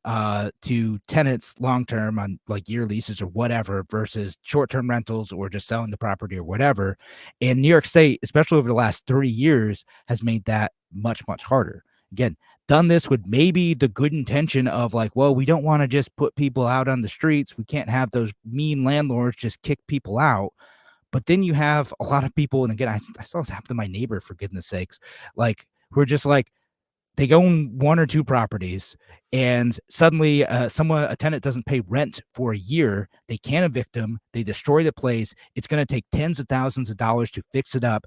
to tenants long term on like year leases or whatever versus short term rentals or just selling the property or whatever? And New York State, especially over the last 3 years, has made that much harder. Again, done this with maybe the good intention of like, well, we don't want to just put people out on the streets. We can't have those mean landlords just kick people out. But then you have a lot of people, and again, I saw this happen to my neighbor, for goodness sakes, like who are just like, they own one or two properties, and suddenly a tenant doesn't pay rent for a year. They can't evict them. They destroy the place. It's going to take tens of thousands of dollars to fix it up.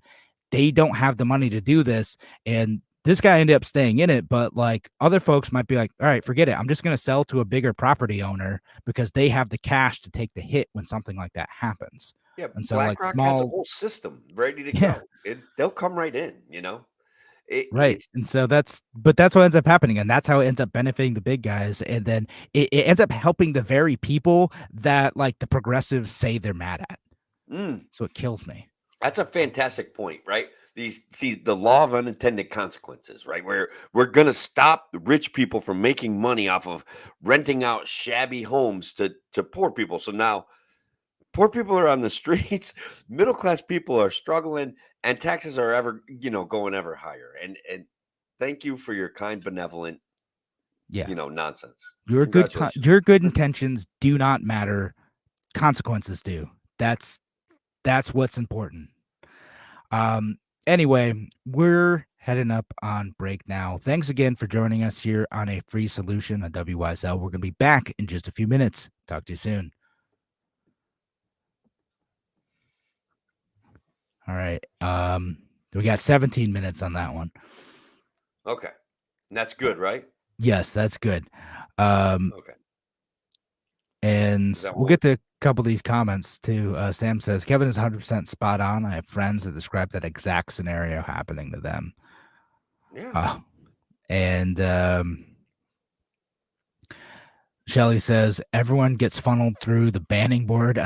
They don't have the money to do this. And this guy ended up staying in it, but like other folks might be like, all right, forget it. I'm just going to sell to a bigger property owner because they have the cash to take the hit when something like that happens. Yeah, And so BlackRock has a whole system ready to go. They'll come right in, Right. And so that's what ends up happening. And that's how it ends up benefiting the big guys. And then it ends up helping the very people that like the progressives say they're mad at. So it kills me. That's a fantastic point, right? The law of unintended consequences, right? Where we're going to stop the rich people from making money off of renting out shabby homes to poor people. So now poor people are on the streets, middle class people are struggling, and taxes are going ever higher. And thank you for your kind, benevolent, nonsense. Your good intentions do not matter consequences do. That's what's important. Anyway, we're heading up on break now. Thanks again for joining us here on A Free Solution on WYSL. We're going to be back in just a few minutes. Talk to you soon. All right. We got 17 minutes on that one. Okay. And that's good, right? Yes, that's good. Okay. And we'll get to a couple of these comments too. Sam says, Kevin is 100% spot on. I have friends that describe that exact scenario happening to them. Yeah. And Shelly says, everyone gets funneled through the planning board.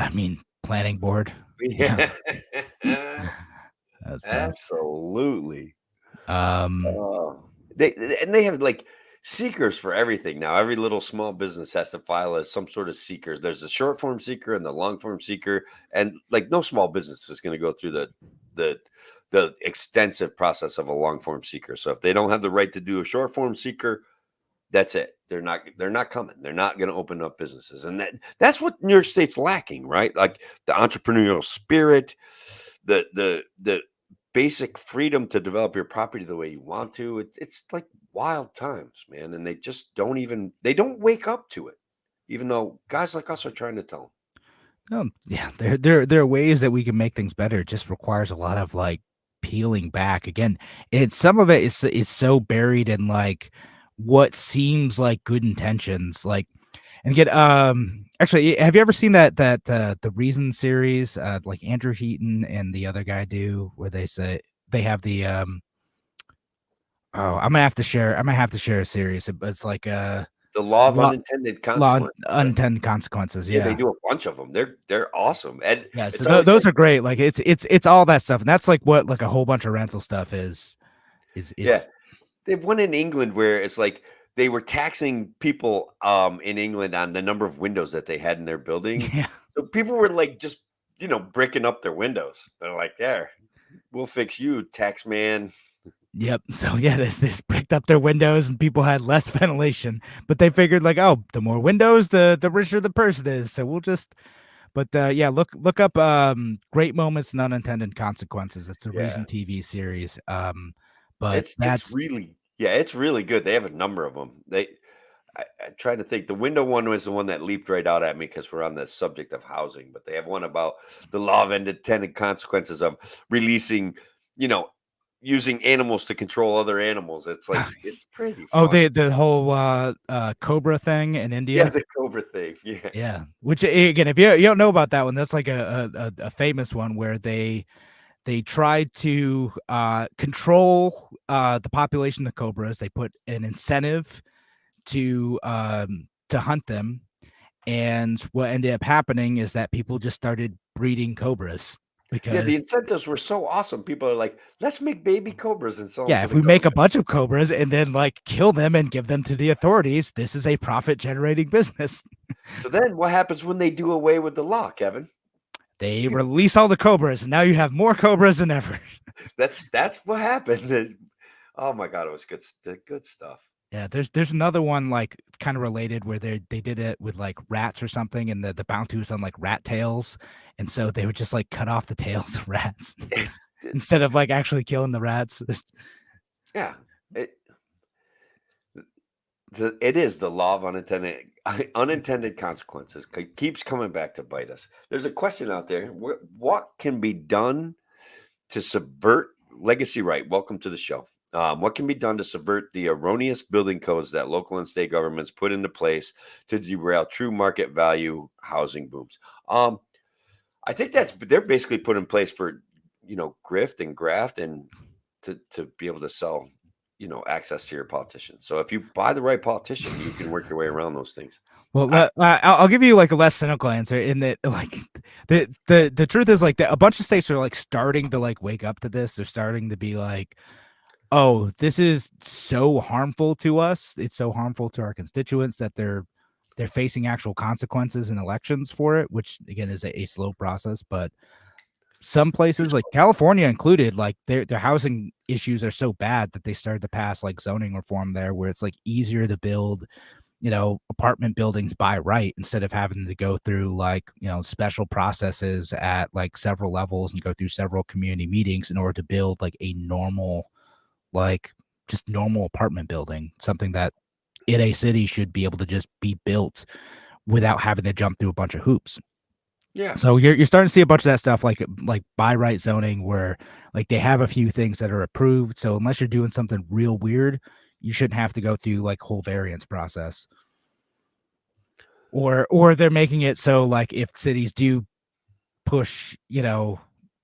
Yeah. That's Absolutely. Nice. They have like seekers for everything now. Every little small business has to file as some sort of seeker. There's a short form seeker and the long form seeker, and like no small business is going to go through the extensive process of a long form seeker. So if they don't have the right to do a short form seeker, that's it. They're not coming. They're not going to open up businesses, and that's what New York State's lacking, right? Like the entrepreneurial spirit, the basic freedom to develop your property the way you want to. It's like wild times, man, and they just don't wake up to it, even though guys like us are trying to tell them. Yeah, there are ways that we can make things better. It just requires a lot of like peeling back again. Some of it is so buried in like what seems like good intentions. Like, and again, actually, have you ever seen that the Reason series, like Andrew Heaton and the other guy do, where they say they have the I'm gonna have to share a series. It's like The law of unintended unintended consequences. Yeah, they do a bunch of them. They're awesome, and yeah, so those are great. Like it's all that stuff, and that's like what like a whole bunch of rental stuff is. Yeah, they have one in England where it's like they were taxing people in England on the number of windows that they had in their building. Yeah. So people were like just bricking up their windows. They're like, "There, we'll fix you, tax man." Yep. So yeah, this bricked up their windows and people had less ventilation, but they figured like, oh, the more windows, the richer the person is. So we'll just, but yeah, look up Great Moments and Unintended Consequences. It's a Reason TV series. But it's really good. They have a number of them. I'm trying to think. The window one was the one that leaped right out at me because we're on the subject of housing. But they have one about the law of unintended consequences of releasing, using animals to control other animals. It's like it's pretty fun. Oh, the whole cobra thing in India. Yeah, the cobra thing. Yeah. Yeah. Which again, if you don't know about that one, that's like a famous one where they tried to control the population of cobras. They put an incentive to hunt them, and what ended up happening is that people just started breeding cobras. Because the incentives were so awesome. People are like, let's make baby cobras and sell them. Yeah, if we make a bunch of cobras and then like kill them and give them to the authorities, this is a profit generating business. So then what happens when they do away with the law, Kevin? They release all the cobras, and now you have more cobras than ever. That's what happened. Oh my God, it was good stuff. Yeah, there's another one like kind of related where they did it with like rats or something, and the bounty was on like rat tails, and so they would just like cut off the tails of rats instead of like actually killing the rats. Yeah, it is the law of unintended consequences. It keeps coming back to bite us. There's a question out there: what can be done to subvert legacy right? Welcome to the show. What can be done to subvert the erroneous building codes that local and state governments put into place to derail true market value housing booms? I think they're basically put in place for, grift and graft and to be able to sell, access to your politicians. So if you buy the right politician, you can work your way around those things. Well, I'll give you like a less cynical answer in that, like the truth is like a bunch of states are like starting to like wake up to this. They're starting to be like, oh, this is so harmful to us. It's so harmful to our constituents that they're facing actual consequences in elections for it, which again is a slow process. But some places like California included, like their housing issues are so bad that they started to pass like zoning reform there, where it's like easier to build, apartment buildings by right instead of having to go through like, special processes at like several levels and go through several community meetings in order to build like a normal, like just normal apartment building, something that in a city should be able to just be built without having to jump through a bunch of hoops. Yeah. So you're starting to see a bunch of that stuff like by right zoning where like they have a few things that are approved. So unless you're doing something real weird, you shouldn't have to go through like whole variance process. Or they're making it so like if cities do push,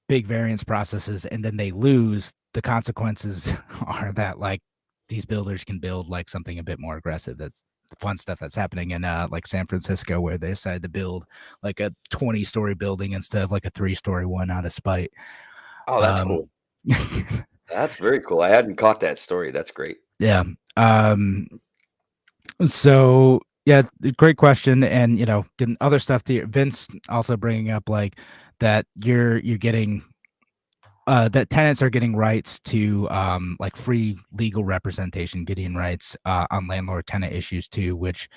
big variance processes and then they lose, the consequences are that like these builders can build like something a bit more aggressive. That's the fun stuff that's happening in like San Francisco, where they decided to build like a 20-story building instead of like a 3-story one out of spite. Oh, that's cool. That's very cool. I hadn't caught that story. That's great. Yeah. So yeah, great question. And getting other stuff to Vince also bringing up like that you're getting that tenants are getting rights to like free legal representation, getting rights on landlord tenant issues too, which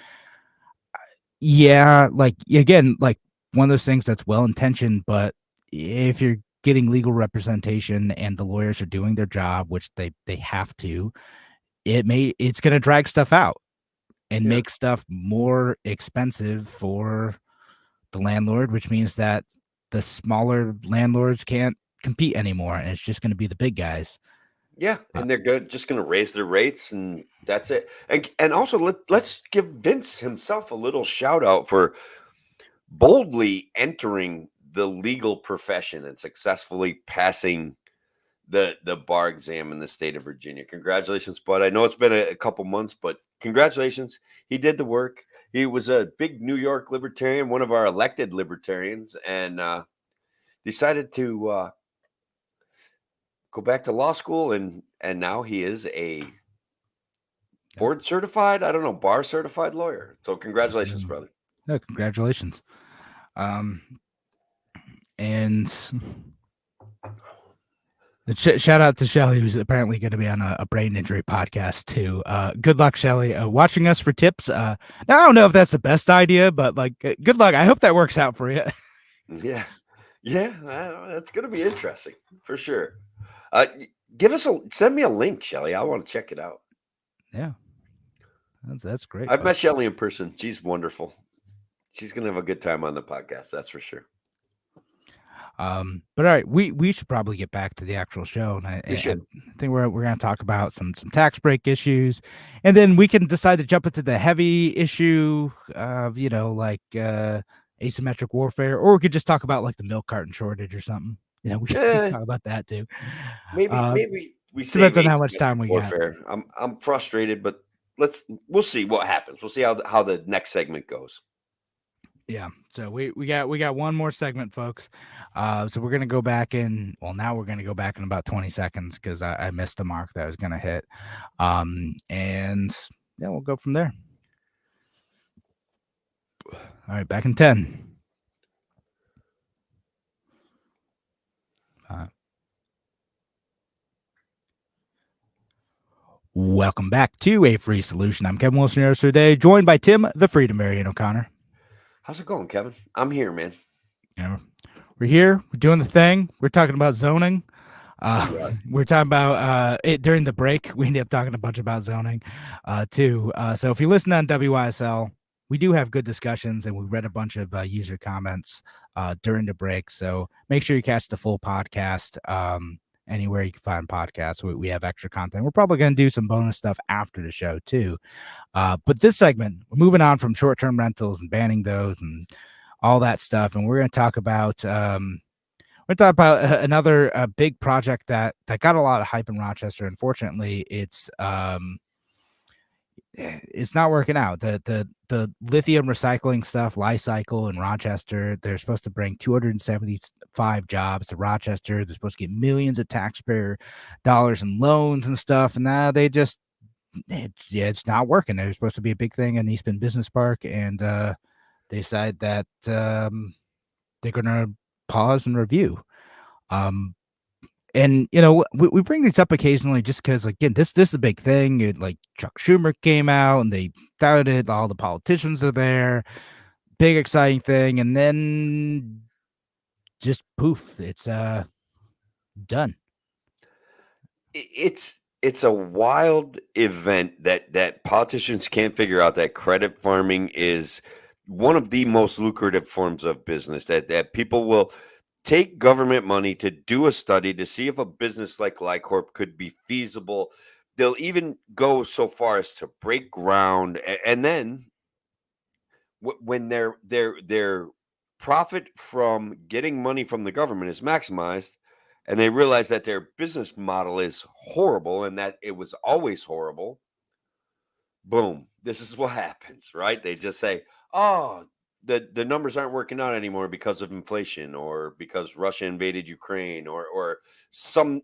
yeah, like again, like one of those things that's well intentioned, but if you're getting legal representation and the lawyers are doing their job, which they have to, it's going to drag stuff out and make stuff more expensive for the landlord, which means that the smaller landlords can't compete anymore, and it's just going to be the big guys. Yeah, and they're just going to raise their rates, and that's it. And also let's give Vince himself a little shout out for boldly entering the legal profession and successfully passing the bar exam in the state of Virginia. Congratulations, bud. I know it's been a couple months, but congratulations. He did the work. He was a big New York libertarian, one of our elected libertarians, and decided to go back to law school, and now he is a board certified, I don't know, bar certified lawyer. So congratulations, brother. No, congratulations. And shout out to Shelly, who's apparently going to be on a brain injury podcast too. Good luck, Shelly. Watching us for tips. Now, I don't know if that's the best idea, but like, good luck. I hope that works out for you. Yeah, that's going to be interesting for sure. Send me a link, Shelly. I want to check it out. Yeah, that's great. I've met Shelly in person. She's wonderful. She's going to have a good time on the podcast. That's for sure. But all right, we should probably get back to the actual show, and I think we're going to talk about some tax break issues, and then we can decide to jump into the heavy issue of like asymmetric warfare, or we could just talk about like the milk carton shortage or something. We can talk about that too. Maybe we depends on how much time we warfare. got. I'm frustrated, but we'll see what happens. We'll see how the next segment goes. Yeah, so we got one more segment, folks. So we're gonna go back in. Well, now we're gonna go back in about 20 seconds because I missed the mark that I was gonna hit. And yeah, we'll go from there. All right, back in 10. Welcome back to A Free Solution. I'm Kevin Wilson here today, joined by Tim, the Freedom Marion O'Connor. How's it going, Kevin? I'm here, man. We're here. We're doing the thing. We're talking about zoning. We're talking about it during the break. We ended up talking a bunch about zoning too. So if you listen on WYSL, we do have good discussions, and we read a bunch of user comments during the break. So make sure you catch the full podcast anywhere you can find podcasts. We have extra content. We're probably going to do some bonus stuff after the show too. But this segment, we're moving on from short-term rentals and banning those and all that stuff, and we're going to talk about another big project that got a lot of hype in Rochester. Unfortunately, it's not working out. The lithium recycling stuff, Li-Cycle in Rochester, they're supposed to bring 275 jobs to Rochester. They're supposed to get millions of taxpayer dollars in loans and stuff, and now they just it's not working. There's supposed to be a big thing in East Bend Business Park, and they decide that they're going to pause and review. And we bring these up occasionally just because, again, this is a big thing. Like Chuck Schumer came out and they touted all the politicians are there, big exciting thing, and then just poof, it's done. It's a wild event that politicians can't figure out, that credit farming is one of the most lucrative forms of business, that people will take government money to do a study to see if a business like LICORP could be feasible. They'll even go so far as to break ground, and then when their profit from getting money from the government is maximized, and they realize that their business model is horrible and that it was always horrible, boom, this is what happens, right? They just say, oh, the numbers aren't working out anymore because of inflation, or because Russia invaded Ukraine, or some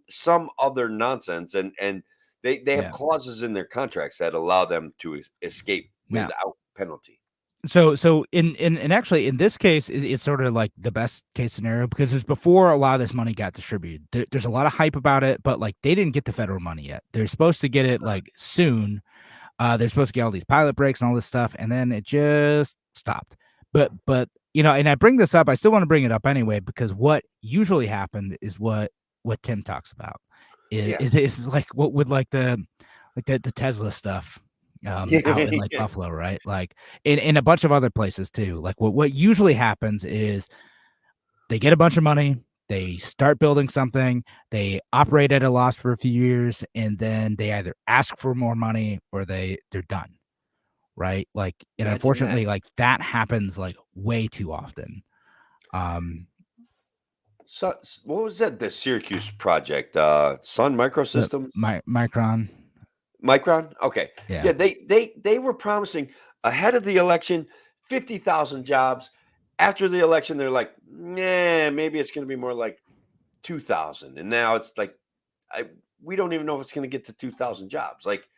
other nonsense, and they have Yeah. clauses in their contracts that allow them to escape Now, without penalty. so in actually in this case, it's sort of like the best case scenario, because there's before a lot of this money got distributed. There's a lot of hype about it, but like they didn't get the federal money yet. They're supposed to get it like soon. They're supposed to get all these pilot breaks and all this stuff, and then it just stopped. But and I bring this up. I still want to bring it up anyway, because what usually happened is what Tim talks about is like what with like the Tesla stuff out in like Buffalo, right? Like in a bunch of other places too. Like what usually happens is they get a bunch of money, they start building something, they operate at a loss for a few years, and then they either ask for more money or they're done, right? Like, and unfortunately, like that happens like way too often. So what was that? The Syracuse project, Sun Microsystems, Micron. Okay, yeah, they were promising ahead of the election 50,000 jobs. After the election, they're like, nah, maybe it's going to be more like 2,000. And now it's like, we don't even know if it's going to get to 2,000 jobs. Like,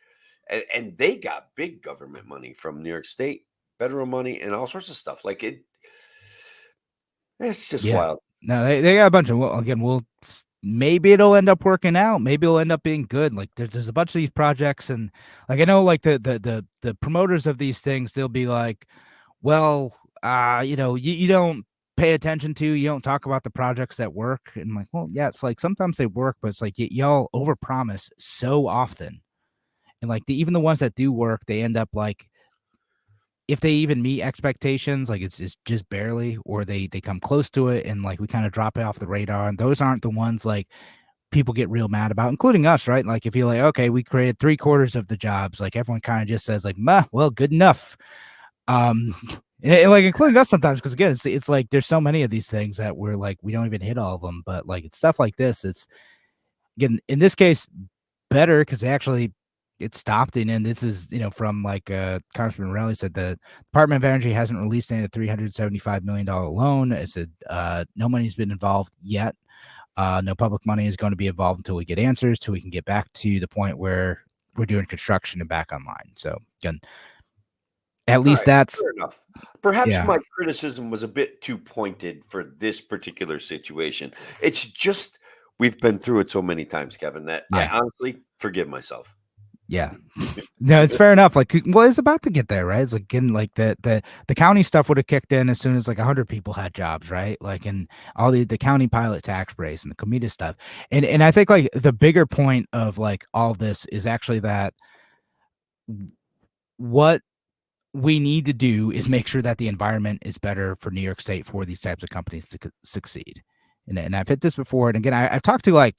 and they got big government money from New York State, federal money, and all sorts of stuff. Like it's just wild. No, they got a bunch of, maybe it'll end up working out. Maybe it'll end up being good. Like there's a bunch of these projects, and like I know like the promoters of these things, they'll be like, well, you don't pay attention to, you don't talk about the projects that work. And I'm like, well, yeah, it's like sometimes they work, but it's like y'all overpromise so often. And like even the ones that do work, they end up like, if they even meet expectations, like it's just barely, or they come close to it, and like we kind of drop it off the radar. And those aren't the ones like people get real mad about, including us, right? Like if you're like, okay, we created 3/4 of the jobs, like everyone kind of just says like, well, good enough. And like including us sometimes, because again, it's like there's so many of these things that we're like we don't even hit all of them, but like it's stuff like this. It's again in this case better because it stopped, and this is from like Congressman Morelli said the Department of Energy hasn't released any $375 million loan. It said no money's been involved yet. No public money is going to be involved until we get answers, till we can get back to the point where we're doing construction and back online. So again, at least that's fair enough. Perhaps my criticism was a bit too pointed for this particular situation. It's just we've been through it so many times, Kevin, that I honestly forgive myself. Yeah, no, it's fair enough. Like, well, it's about to get there, right? It's like getting like the county stuff would have kicked in as soon as like 100 people had jobs, right? Like, and all the county pilot tax breaks and the commuter stuff. And I think like the bigger point of like all this is actually that what we need to do is make sure that the environment is better for New York State for these types of companies to succeed. And I've hit this before, and again, I've talked to like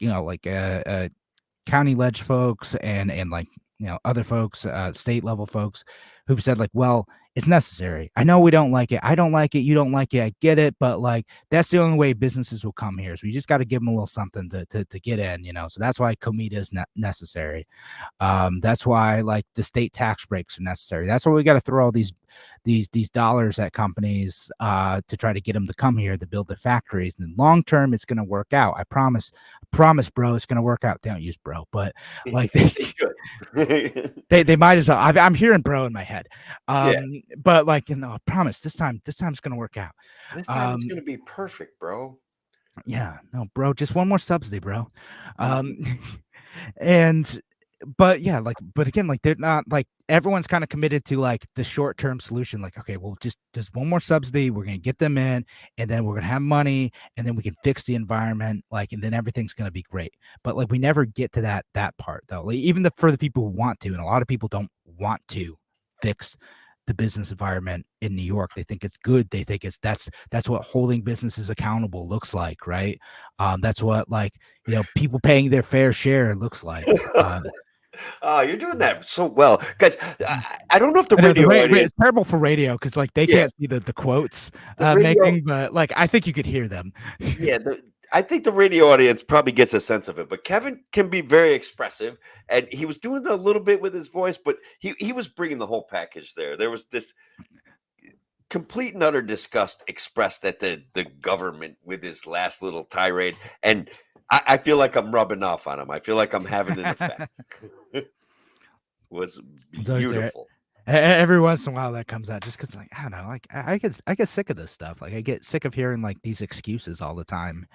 county ledge folks and like other folks, state level folks who've said like, well, it's necessary. I know we don't like it. I don't like it. You don't like it. I get it. But like, that's the only way businesses will come here. So we just got to give them a little something to get in, So that's why Comida is necessary. That's why like the state tax breaks are necessary. That's why we got to throw all these dollars at companies to try to get them to come here to build their factories. And long term, it's going to work out. I promise, bro, it's going to work out. They don't use bro, but like they might as well. I'm hearing bro in my head. But like, I promise this time it's going to work out. This time it's going to be perfect, bro. Yeah, no, bro, just one more subsidy, bro. Um, and but yeah, like, but again, like they're not like everyone's kind of committed to like the short term solution. Like, okay, well, just one more subsidy, we're gonna get them in, and then we're gonna have money, and then we can fix the environment, like, and then everything's gonna be great. But like, we never get to that part though. Like, even for the people who want to, and a lot of people don't want to fix the business environment in New York. They think it's good. They think that's what holding businesses accountable looks like, right? That's what like people paying their fair share looks like. Oh, you're doing that so well, guys. I don't know if the I know radio audience, it's terrible for radio because like they yeah, can't see the quotes the radio, making, but like I think you could hear them. yeah, I think the radio audience probably gets a sense of it. But Kevin can be very expressive, and he was doing a little bit with his voice, but he was bringing the whole package there. There was this complete and utter disgust expressed at the government with his last little tirade, and I feel like I'm rubbing off on him. I feel like I'm having an effect. Was It's always there. beautiful. Every once in a while that comes out just because like I don't know, like I get sick of this stuff. Like I get sick of hearing like these excuses all the time.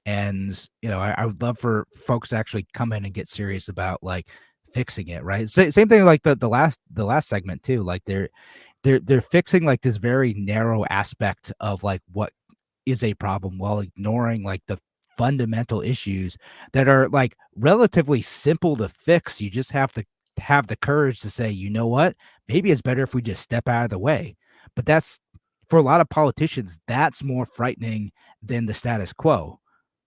And I would love for folks to actually come in and get serious about like fixing it, right? Same thing like the last segment too. Like they're fixing like this very narrow aspect of like what is a problem while ignoring like the fundamental issues that are like relatively simple to fix. You just have to have the courage to say, you know what, maybe it's better if we just step out of the way. But that's for a lot of politicians, that's more frightening than the status quo.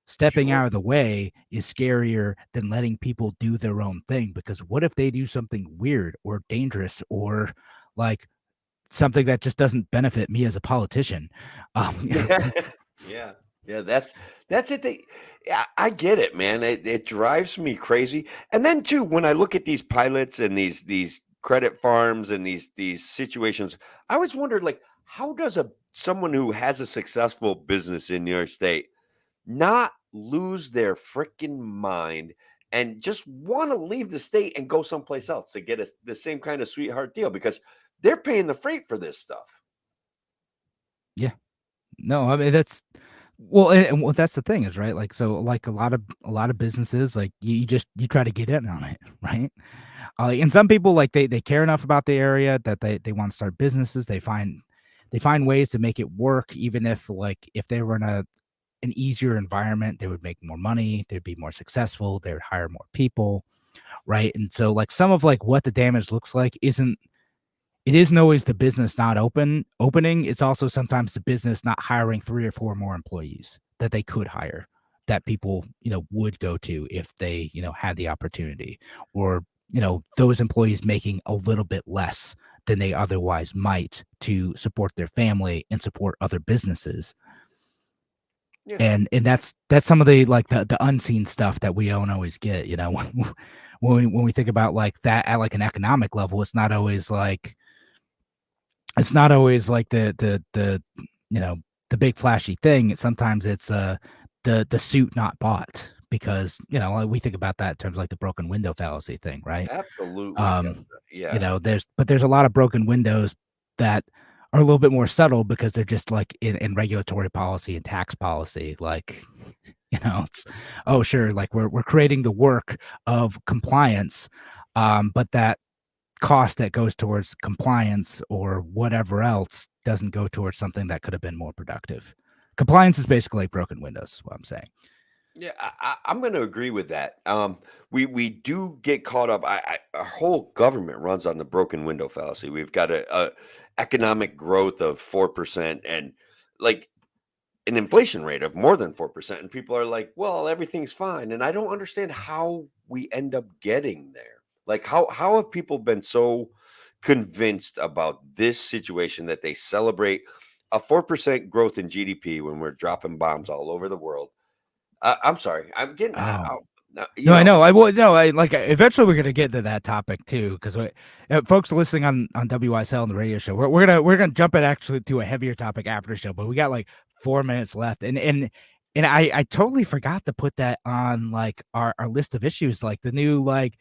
Stepping Sure. out of the way is scarier than letting people do their own thing, because what if they do something weird or dangerous or like something that just doesn't benefit me as a politician? Yeah, yeah, yeah. That's it. Yeah, I get it, man. It drives me crazy. And then too, when I look at these pilots and these credit farms and these situations, I always wondered like, how does a someone who has a successful business in New York State not lose their freaking mind and just want to leave the state and go someplace else to get the same kind of sweetheart deal because they're paying the freight for this stuff. Yeah. No, I mean well, that's the thing is, right? Like, so like a lot of businesses, like you try to get in on it, right? And some people like they care enough about the area that they want to start businesses. They find ways to make it work, even if like if they were in an easier environment, they would make more money, they'd be more successful, they would hire more people, right? And so like some of like what the damage looks like isn't always the business not opening. It's also sometimes the business not hiring 3 or 4 more employees that they could hire, that people, would go to if they, had the opportunity, or, those employees making a little bit less than they otherwise might to support their family and support other businesses. Yeah. And that's some of the like the unseen stuff that we don't always get, when we think about like that at like an economic level. It's not always like the the big flashy thing. Sometimes it's the suit not bought, because like, we think about that in terms of like the broken window fallacy thing, right? Absolutely, Kevin. Um, Yeah. there's a lot of broken windows that are a little bit more subtle because they're just like in regulatory policy and tax policy. Like, it's, oh sure, like we're creating the work of compliance, but that cost that goes towards compliance or whatever else doesn't go towards something that could have been more productive. Compliance is basically like broken windows, is what I'm saying. Yeah, I'm going to agree with that. We do get caught up. Our whole government runs on the broken window fallacy. We've got a economic growth of 4% and like an inflation rate of more than 4%, and people are like, "Well, everything's fine." And I don't understand how we end up getting there. Like, how have people been so convinced about this situation that they celebrate a 4% growth in GDP when we're dropping bombs all over the world? I'm sorry. I'm getting Oh, no, no, I know. I will. No, I like. Eventually, we're gonna get to that topic too, because folks listening on WSL on the radio show, we're gonna jump it actually to a heavier topic after the show. But we got like 4 minutes left, and I totally forgot to put that on like our list of issues, like the new like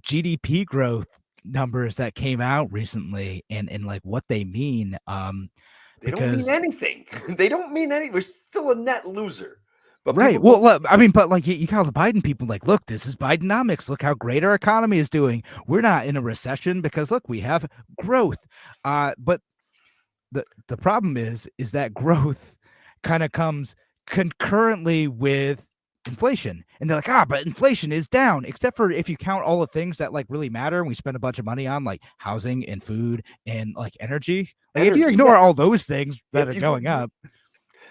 GDP growth numbers that came out recently, and like what they mean. they don't mean Because anything. They don't mean any. We're still a net loser. But Right. people Well, don't. look, I mean, but like you call the Biden people like, look, this is Bidenomics. Look how great our economy is doing. We're not in a recession because look, we have growth. But the problem is that growth kind of comes concurrently with inflation. And they're like, but inflation is down, except for if you count all the things that like really matter and we spend a bunch of money on, like housing and food and like energy. Like if you Energy, yeah. ignore all those things that If are you going up.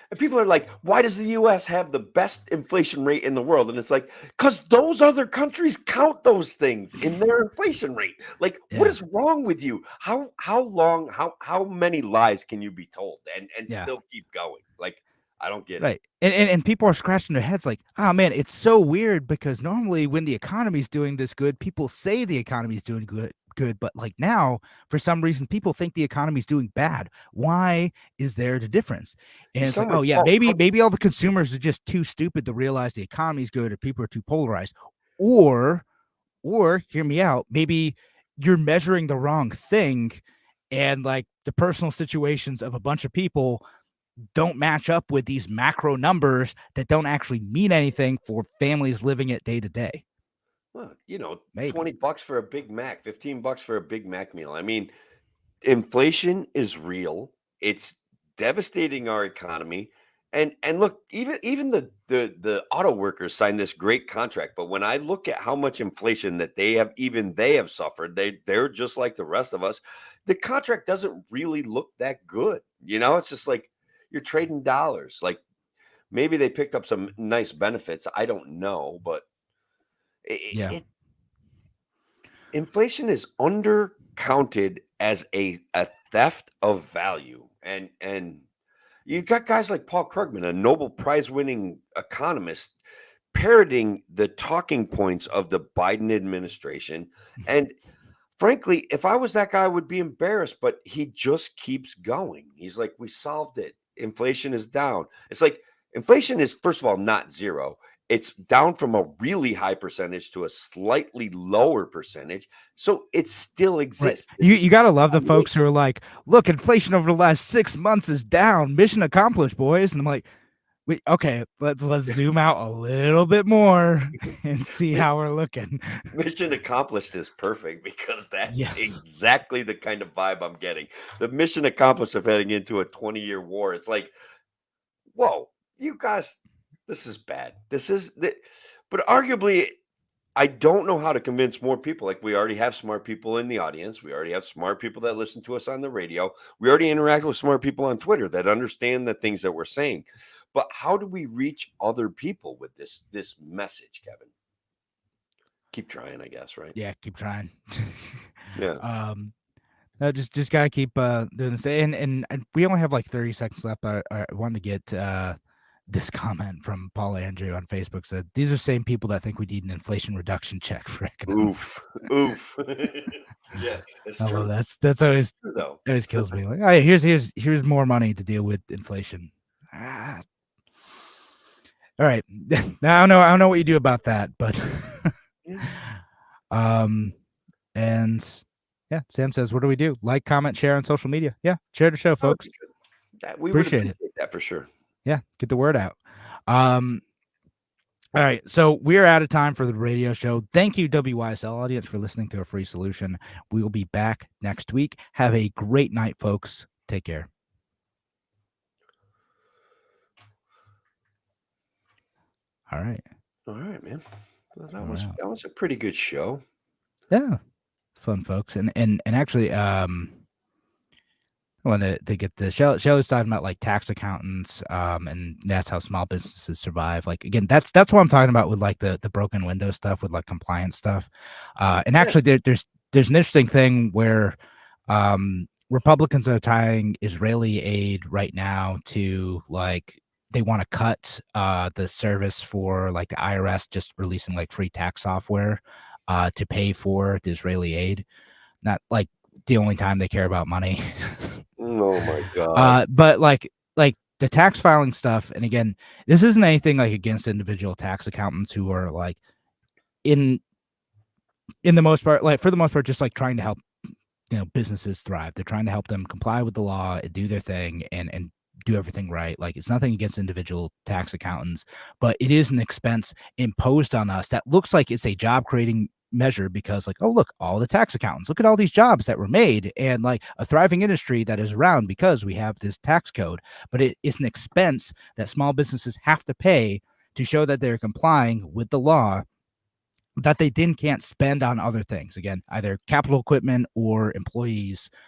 And people are like, why does the US have the best inflation rate in the world? And it's like, because those other countries count those things in their inflation rate. Like, what Yeah. is wrong with you? How long, how many lies can you be told and Yeah. still keep going? Like, I don't get it. Right. And people are scratching their heads like, oh man, it's so weird because normally when the economy's doing this good, people say the economy's doing good, but like now, for some reason, people think the economy's doing bad. Why is there the difference? And You it's like, sound oh like yeah, Paul Krugman. maybe all the consumers are just too stupid to realize the economy's good or people are too polarized. Or hear me out, maybe you're measuring the wrong thing and like the personal situations of a bunch of people don't match up with these macro numbers that don't actually mean anything for families living it day to day. Well, Maybe. $20 for a Big Mac, $15 for a Big Mac meal. I mean, inflation is real. It's devastating our economy. And look, even the auto workers signed this great contract. But when I look at how much inflation that they have suffered, they're just like the rest of us. The contract doesn't really look that good. It's just like you're trading dollars. Like maybe they picked up some nice benefits. I don't know, but Yeah. inflation is undercounted as a theft of value. And you got guys like Paul Krugman, a Nobel Prize winning economist, parroting the talking points of the Biden administration. And frankly, if I was that guy, I would be embarrassed, but he just keeps going. He's like, we solved it. Inflation is down. It's like inflation is, first of all, not zero. It's down from a really high percentage to a slightly lower percentage. So it still Right. exists. You got to love the folks who are like, look, inflation over the last 6 months is down. Mission accomplished, boys. And I'm like, wait, okay, let's zoom out a little bit more and see how we're looking. Mission accomplished is perfect because that's Yes. exactly the kind of vibe I'm getting. The mission accomplished of heading into a 20-year war. It's like, whoa, you guys, this is bad. But arguably, I don't know how to convince more people. Like, we already have smart people in the audience. We already have smart people that listen to us on the radio. We already interact with smart people on Twitter that understand the things that we're saying. But how do we reach other people with this message, Kevin? Keep trying, I guess, right? Yeah, keep trying. Yeah. No, just gotta keep doing this. And we only have like 30 seconds left. I wanted to get this comment from Paul Andrew on Facebook. Said these are the same people that think we need an inflation reduction check for economic. Oof. Yeah, it's Oh, true. well, that's always True, though. always kills me. Like, oh, yeah, here's more money to deal with inflation. All right, now I don't know what you do about that, but and yeah, Sam says, what do we do? Like, comment, share on social media. Yeah, share the show, folks. We would Appreciate it. that for sure. Yeah, get the word out. All right, so we're out of time for the radio show. Thank you, WYSL audience, for listening to A Free Solution. We will be back next week. Have a great night, folks. Take care. All right. All right, man. Well, that was a pretty good show. Yeah, fun, folks. And actually, when they get the Shelley's talking about like tax accountants, and that's how small businesses survive. Like again, that's what I'm talking about with like the broken window stuff, with like compliance stuff. And actually, there's an interesting thing where Republicans are tying Israeli aid right now to like they want to cut the service for like the IRS just releasing like free tax software to pay for the Israeli aid. Not like the only time they care about money. Oh my God. But like the tax filing stuff, and again, this isn't anything like against individual tax accountants who are like in the most part, like for the most part, just like trying to help businesses thrive. They're trying to help them comply with the law and do their thing and do everything right. Like, it's nothing against individual tax accountants, but it is an expense imposed on us that looks like it's a job creating measure because, like, oh, look, all the tax accountants, look at all these jobs that were made and like a thriving industry that is around because we have this tax code. But it is an expense that small businesses have to pay to show that they're complying with the law that they then can't spend on other things. Again, either capital equipment or employees Or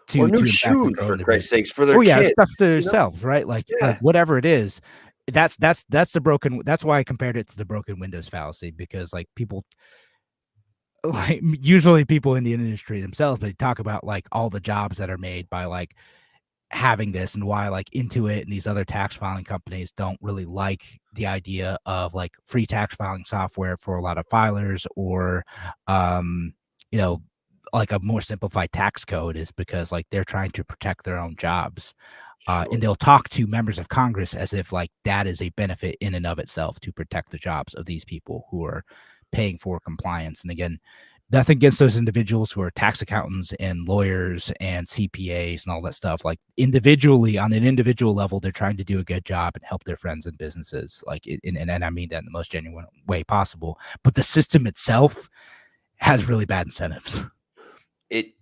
to new invest and shoes, grow in for their Christ's business. sakes, for their Oh yeah, kids, stuff to you know? themselves, right? Like Yeah. whatever it is. That's the broken. That's why I compared it to the broken windows fallacy, because like people, like usually people in the industry themselves, they talk about like all the jobs that are made by like having this, and why like Intuit and these other tax filing companies don't really like the idea of like free tax filing software for a lot of filers, or um you know, like a more simplified tax code, is because like they're trying to protect their own jobs. And Sure. they'll talk to members of Congress as if like that is a benefit in and of itself to protect the jobs of these people who are paying for compliance. And again, nothing against those individuals who are tax accountants and lawyers and CPAs and all that stuff. Like individually, on an individual level, they're trying to do a good job and help their friends and businesses. Like, and I mean that in the most genuine way possible. But the system itself has really bad incentives. It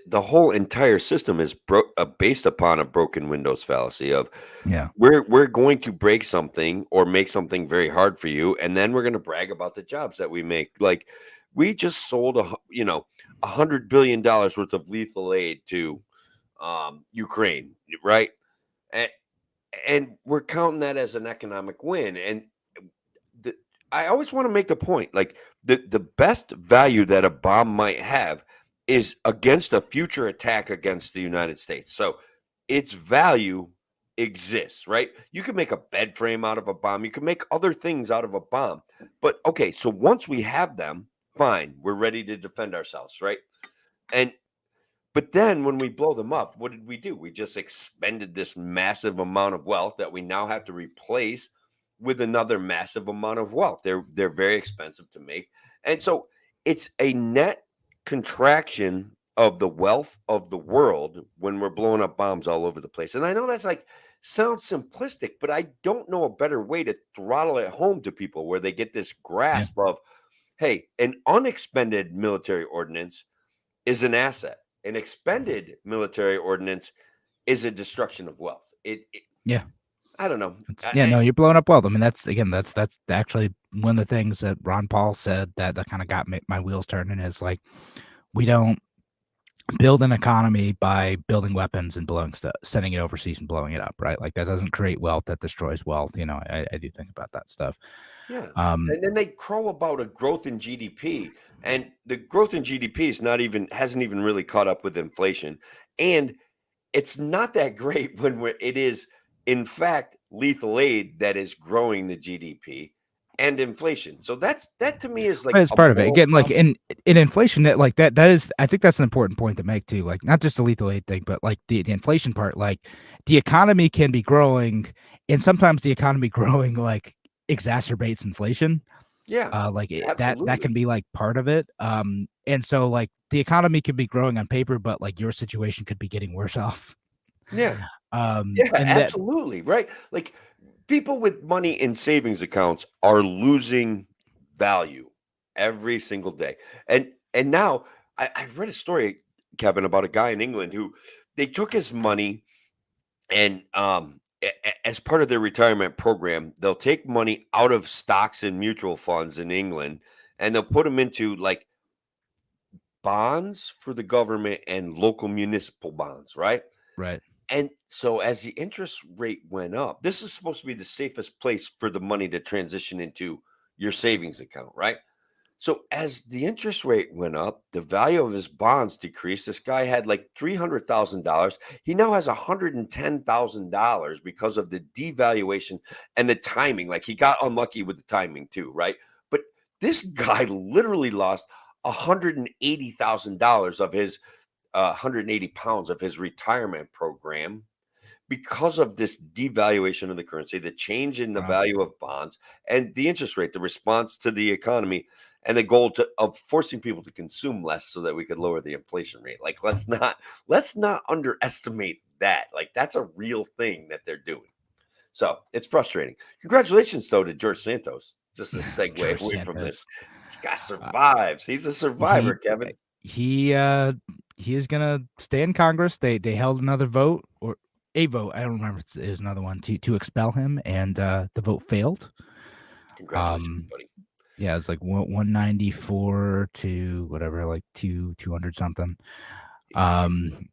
the whole entire system is based upon a broken windows fallacy of Yeah. we're going to break something or make something very hard for you, and then we're going to brag about the jobs that we make. Like, we just sold $100 billion worth of lethal aid to Ukraine, right? And, and we're counting that as an economic win. And the, I always want to make the point, like the best value that a bomb might have is against a future attack against the United States. So its value exists, right? You can make a bed frame out of a bomb. You can make other things out of a bomb. But okay, so once we have them, fine, we're ready to defend ourselves, right? And but then when we blow them up, what did we do? We just expended this massive amount of wealth that we now have to replace with another massive amount of wealth. They're very expensive to make. And so it's a net contraction of the wealth of the world when we're blowing up bombs all over the place. And I know that's like sounds simplistic, but I don't know a better way to throttle it home to people where they get this Yeah. grasp of, hey, an unexpended military ordinance is an asset. An expended military ordinance is a destruction of wealth. Yeah. I don't know. Yeah, no, you're blowing up well. I mean, that's actually one of the things that Ron Paul said that kind of got my wheels turning, is like, we don't build an economy by building weapons and blowing stuff, sending it overseas and blowing it up, right? Like, that doesn't create wealth, that destroys wealth. You know, I do think about that stuff. Yeah. Um, And then they crow about a growth in GDP, and the growth in GDP hasn't even really caught up with inflation. And it's not that great when it is, in fact, lethal aid that is growing the GDP and inflation. So that to me is like It's a part of it. moral Again, like problem. in inflation, that is, I think that's an important point to make too. Like, not just the lethal aid thing, but like the inflation part. Like, the economy can be growing, and sometimes the economy growing like exacerbates inflation. Yeah, That can absolutely. be like part of it. And so like the economy could be growing on paper, but like your situation could be getting worse off. Yeah. Yeah, And that absolutely, right? Like, people with money in savings accounts are losing value every single day. And now I read a story, Kevin, about a guy in England who they took his money and as part of their retirement program, they'll take money out of stocks and mutual funds in England and they'll put them into like bonds for the government and local municipal bonds, right? right. And so as the interest rate went up, this is supposed to be the safest place for the money to transition into your savings account, right? So as the interest rate went up, the value of his bonds decreased. This guy had like $300,000. He now has $110,000 because of the devaluation and the timing. Like, he got unlucky with the timing too, right? But this guy literally lost $180,000 of his 180 pounds of his retirement program because of this devaluation of the currency, the change in the Wow. value of bonds, and the interest rate, the response to the economy. and the goal of forcing people to consume less so that we could lower the inflation rate. Like, let's not underestimate that. Like, that's a real thing that they're doing. So it's frustrating. Congratulations, though, to George Santos. Just a segue George away from this. Santos. This guy survives. He's a survivor, Kevin. He is gonna stay in Congress. They held another vote, or a vote. I don't remember. It was another one to expel him, and the vote failed. Congratulations, buddy. Yeah, it's like 194 to whatever, like 200 something. Wasn't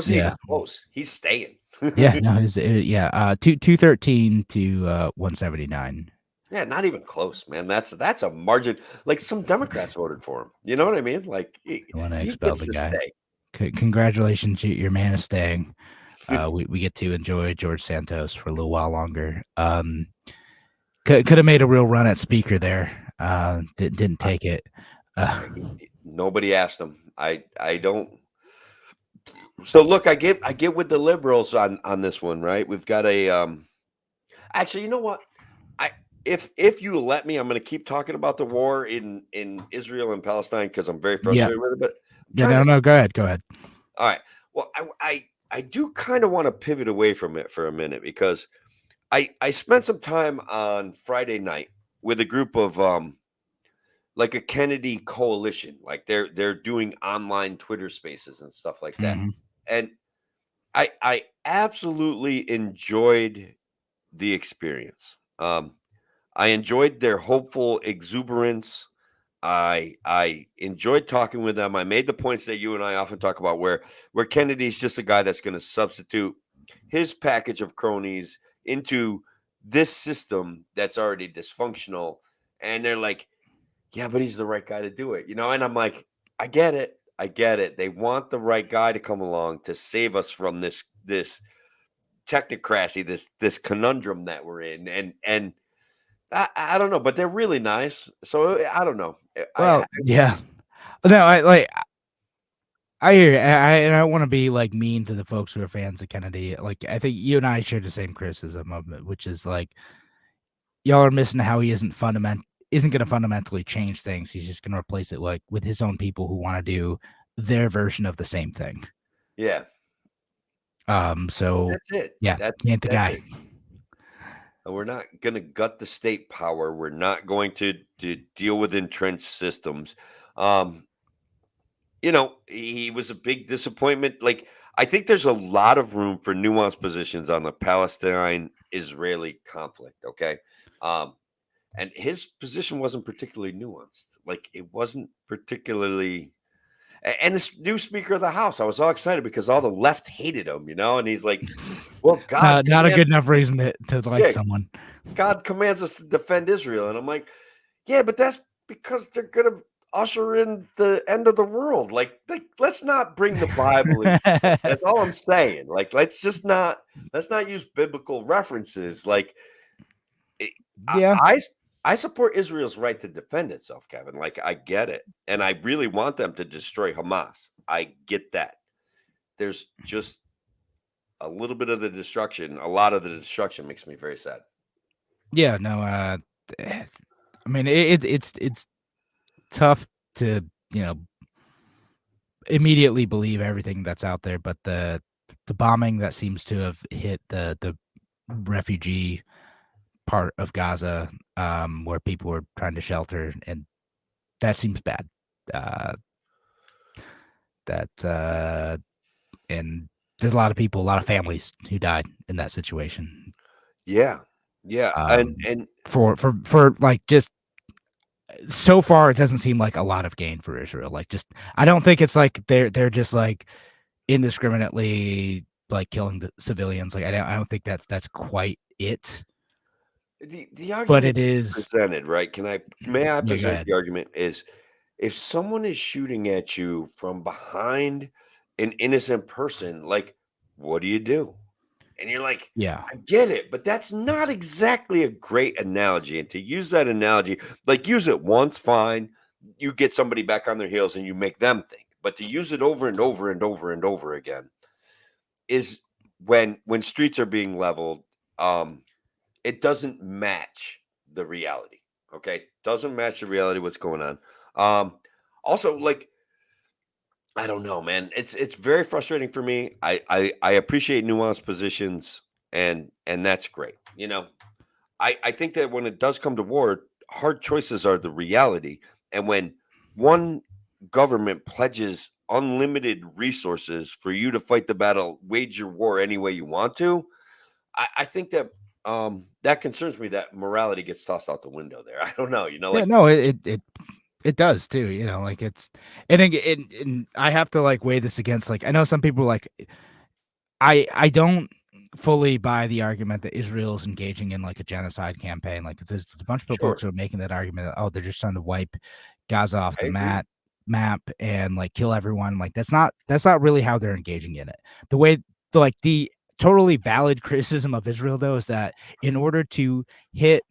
even close. He's staying. Yeah, no, 213 to 179. Yeah, not even close, man. That's a margin. Like, some Democrats voted for him. You know what I mean? Like, he Expel gets the to guy. stay. Congratulations, your man is staying. We get to enjoy George Santos for a little while longer. Could have made a real run at speaker there. Didn't take it. Nobody asked him. I don't. So look, I get with the liberals on this one, right? We've got a actually, you know what? If you let me, I'm going to keep talking about the war in Israel and Palestine because I'm very frustrated with it. But no, go ahead. All right. Well, I do kind of want to pivot away from it for a minute because I spent some time on Friday night with a group of like a Kennedy coalition, like they're doing online Twitter spaces and stuff like that, and I absolutely enjoyed the experience. I enjoyed their hopeful exuberance. I enjoyed talking with them. I made the points that you and I often talk about, where Kennedy's just a guy that's going to substitute his package of cronies into this system that's already dysfunctional. And they're like, yeah, but he's the right guy to do it, And I'm like, I get it. They want the right guy to come along to save us from this technocracy, this conundrum that we're in. And I don't know, but they're really nice. So I don't know. Well, yeah. No, I hear you. I don't want to be like mean to the folks who are fans of Kennedy. Like, I think you and I share the same criticism of it, which is like, y'all are missing how he isn't going to fundamentally change things. He's just going to replace it like with his own people who want to do their version of the same thing. Yeah. So that's it. Yeah, ain't the guy. And we're not going to gut the state power. We're not going to deal with entrenched systems. He was a big disappointment. Like, I think there's a lot of room for nuanced positions on the Palestine-Israeli conflict. Okay. And his position wasn't particularly nuanced. Like, it wasn't particularly. And this new Speaker of the House, I was all excited because all the left hated him, And he's like, well, God. Not a good enough reason to like someone. God commands us to defend Israel. And I'm like, yeah, but that's because they're going to usher in the end of the world. Like let's not bring the Bible in. That's all I'm saying. Like, let's not use biblical references. Like, yeah. I support Israel's right to defend itself, Kevin. Like, I get it. And I really want them to destroy Hamas. I get that. There's just a little bit of the destruction. A lot of the destruction makes me very sad. Yeah, no, I mean, it's tough to, immediately believe everything that's out there, but the bombing that seems to have hit the refugee part of Gaza, where people were trying to shelter, and that seems bad. And there's a lot of people, a lot of families who died in that situation. Yeah. And for like, just so far, it doesn't seem like a lot of gain for Israel. Like, just, I don't think it's like they're just like indiscriminately like killing the civilians. Like, I don't think that's quite it. The argument, but it is presented, right? May I present ahead. the argument is, if someone is shooting at you from behind an innocent person, like, what do you do? And you're like, yeah, I get it, but that's not exactly a great analogy. And to use that analogy, like, use it once, fine. You get somebody back on their heels and you make them think. But to use it over and over and over and over again is when streets are being leveled, it doesn't match the reality. Okay, doesn't match the reality of what's going on. Also, like, I don't know, man. It's very frustrating for me. I appreciate nuanced positions, and that's great. I think that when it does come to war, hard choices are the reality. And when one government pledges unlimited resources for you to fight the battle, wage your war any way you want to, I think that that concerns me that morality gets tossed out the window there. I don't know, Yeah, like no, it does too. Like it's and I have to like weigh this against like I know some people like I don't fully buy the argument that Israel is engaging in like a genocide campaign. Like there's a bunch of folks sure, who are making that argument that, oh, they're just trying to wipe Gaza off I the agree. map and like kill everyone. Like that's not really how they're engaging in it. The way like the totally valid criticism of Israel though is that in order to hit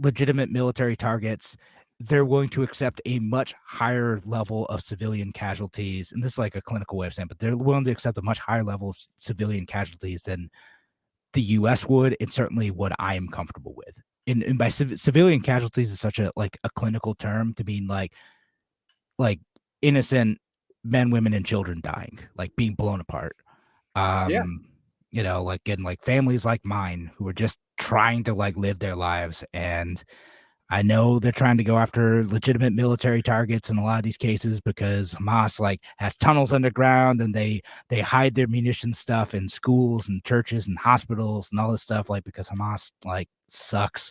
legitimate military targets, they're willing to accept a much higher level of civilian casualties. And this is like a clinical way of saying, but they're willing to accept a much higher level of civilian casualties than the US would, and certainly what I am comfortable with. And by civilian casualties is such a like a clinical term to mean like innocent men, women, and children dying, like being blown apart. Yeah. Um, like in like families like mine who are just trying to like live their lives. And I know they're trying to go after legitimate military targets in a lot of these cases because Hamas like has tunnels underground and they hide their munition stuff in schools and churches and hospitals and all this stuff like because Hamas like sucks.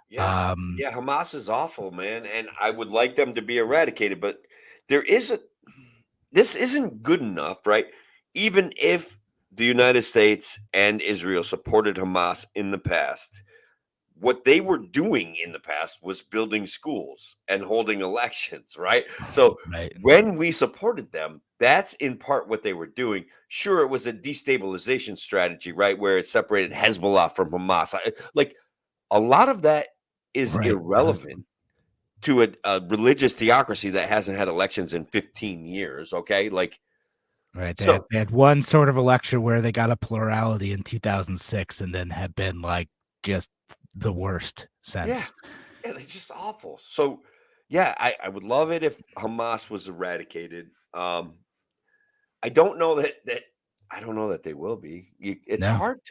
Yeah. Um Yeah, Hamas is awful, man, and I would like them to be eradicated, but there is a this isn't good enough, right? Even if the United States and Israel supported Hamas in the past, what they were doing in the past was building schools and holding elections, right? So right. when we supported them, that's in part what they were doing. Sure, it was a destabilization strategy, right? Where it separated Hezbollah from Hamas. Like a lot of that is Right. irrelevant to a religious theocracy that hasn't had elections in 15 years. Okay. Like, Right. They had, so they had one sort of election where they got a plurality in 2006 and then have been like just the worst yeah, since. yeah, they're just awful. So, yeah, I would love it if Hamas was eradicated. I don't know that I don't know that they will be. It's No. hard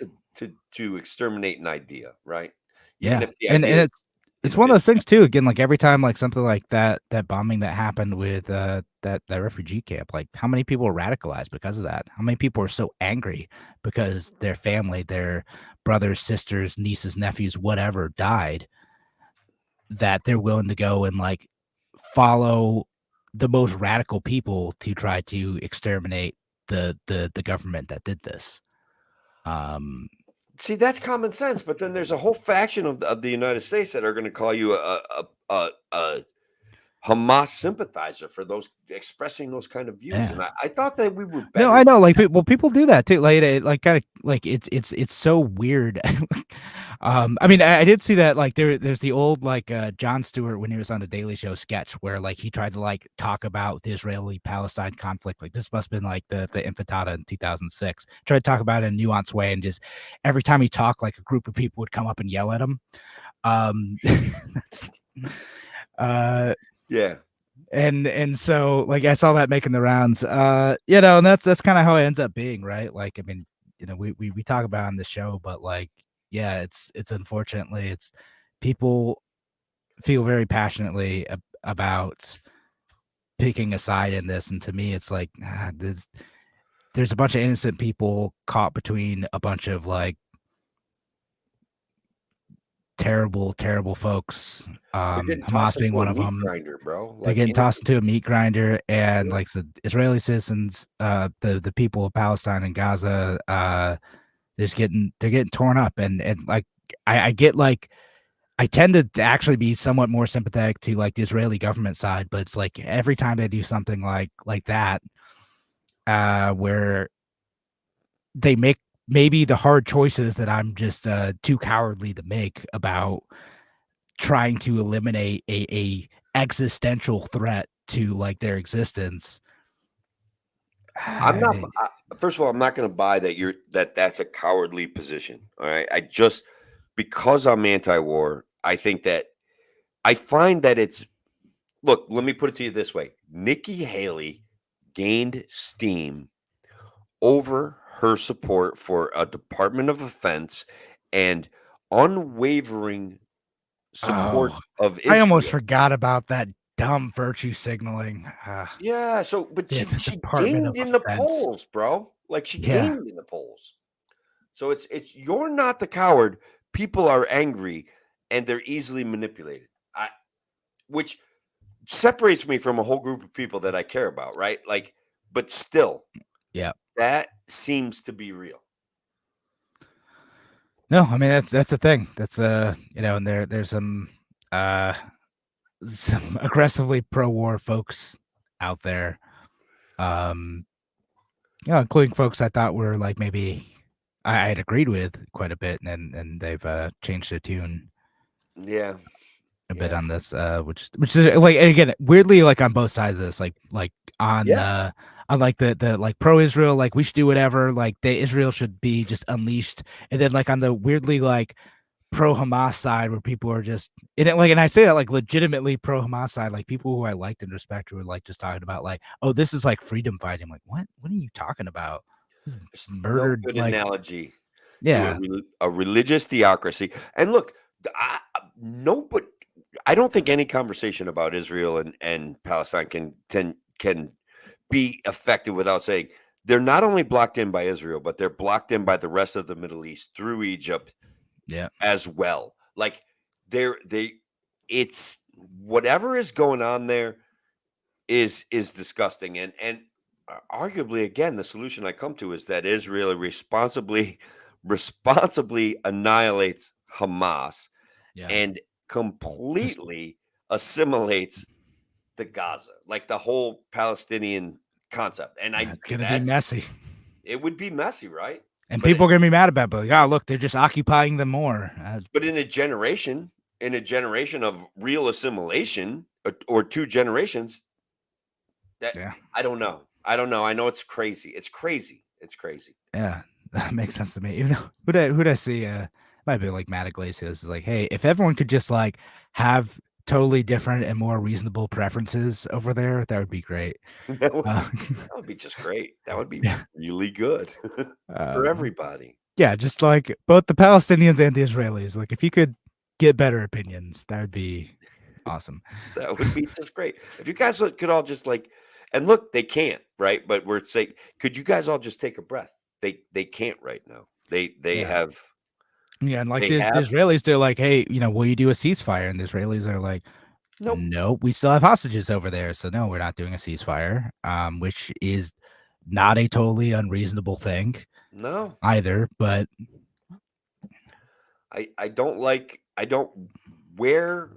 to exterminate an idea, right? Even Yeah. if the And idea it's is one of those vicious. things too, again, like every time like something like that bombing that happened with that refugee camp, like how many people were radicalized because of that? How many people are so angry because their family, their brothers, sisters, nieces, nephews, whatever died that they're willing to go and like follow the most radical people to try to exterminate the government that did this. Um See, that's common sense, but then there's a whole faction of the United States that are going to call you a Hamas sympathizer for those expressing those kind of views, yeah. and I thought that we were No, better. I know, like, people do that too, like, like, kinda like, it's so weird. I mean, I did see that, like, there's the old, like, Jon Stewart when he was on The Daily Show sketch where, like, he tried to, like, talk about the Israeli-Palestine conflict, like, this must've been, like, the intifada in 2006. Tried to talk about it in a nuanced way, and just every time he talked, like, a group of people would come up and yell at him. That's uh Yeah. and so, like, I saw that making the rounds, and that's kinda how it ends up being, right? Like, I mean, we talk about it on the show, but, like, yeah, it's unfortunately, it's people feel very passionately about picking a side in this, and to me, it's like, there's a bunch of innocent people caught between a bunch of, like, terrible, terrible folks, They're getting tossed Hamas being into a one of meat them. grinder, bro, They're like getting tossed innocent. into a meat grinder, and, Yeah. like, the Israeli citizens, the people of Palestine and Gaza, they're getting torn up, and, like, I get, like I tend to actually be somewhat more sympathetic to, like, the Israeli government side, but it's, like, every time they do something like that, where they make maybe the hard choices that I'm just, too cowardly to make about trying to eliminate a existential threat to, like, their existence. I'm not first of all, I'm not gonna buy that that's a cowardly position, all right? I just because I'm anti-war, I think that I find that it's look, let me put it to you this way. Nikki Haley gained steam over her support for a Department of Defense and unwavering support Oh, of I almost Israel. forgot about that dumb virtue signaling. Yeah, so but Yeah, the she Department of gained in the Defense. polls, bro. Like she Yeah. gained in the polls. So it's you're not the coward. People are angry and they're easily manipulated. Which separates me from a whole group of people that I care about, right? Like, but still, Yeah. that seems to be real. No, I mean that's the thing. That's and there's some aggressively pro-war folks out there. Including folks I thought were like maybe I had agreed with quite a bit, and they've changed the tune Yeah. a bit Yeah. on this, which is like, and again, weirdly, like on both sides of this, like Yeah. on like the like pro-Israel, like we should do whatever, like Israel should be just unleashed, and then like on the weirdly like pro-Hamas side where people are just and I say that like legitimately pro-Hamas side, like people who I liked and respect who are like just talking about like, oh, this is like freedom fighting. I'm like, what are you talking about? This is There's no murdered, good like, analogy to yeah, a religious theocracy. And look, no, but I don't think any conversation about Israel and Palestine can be effective without saying they're not only blocked in by Israel, but they're blocked in by the rest of the Middle East through Egypt yeah, as well. Like they it's whatever is going on there is disgusting. And arguably again, the solution I come to is that Israel responsibly annihilates Hamas yeah. and Just completely assimilates the Gaza, like the whole Palestinian concept. And it's gonna be messy, it would be messy, right? and But people are gonna be mad about it. But like, oh, look, they're just occupying them more. in a generation of real assimilation, or two generations, that Yeah, I don't know. I don't know. I know it's crazy. It's crazy. It's crazy. yeah, that makes sense to me. Even though who'd I see? Might be like Matt Iglesias is like, hey, if everyone could just like have totally different and more reasonable preferences over there, that would be great. That would Uh, that would be just great. That would be yeah, really good for everybody. yeah, just like both the Palestinians and the Israelis. Like, if you could get better opinions, that would be awesome. That would be just great. If you guys could all just like, and look, they can't, right? But we're saying, could you guys all just take a breath? They can't right now. They Yeah. have Yeah, and like they the have Israelis, they're like, "Hey, will you do a ceasefire?" And the Israelis are like, nope. "No, we still have hostages over there, so no, we're not doing a ceasefire." Which is not a totally unreasonable thing No, either, but I don't where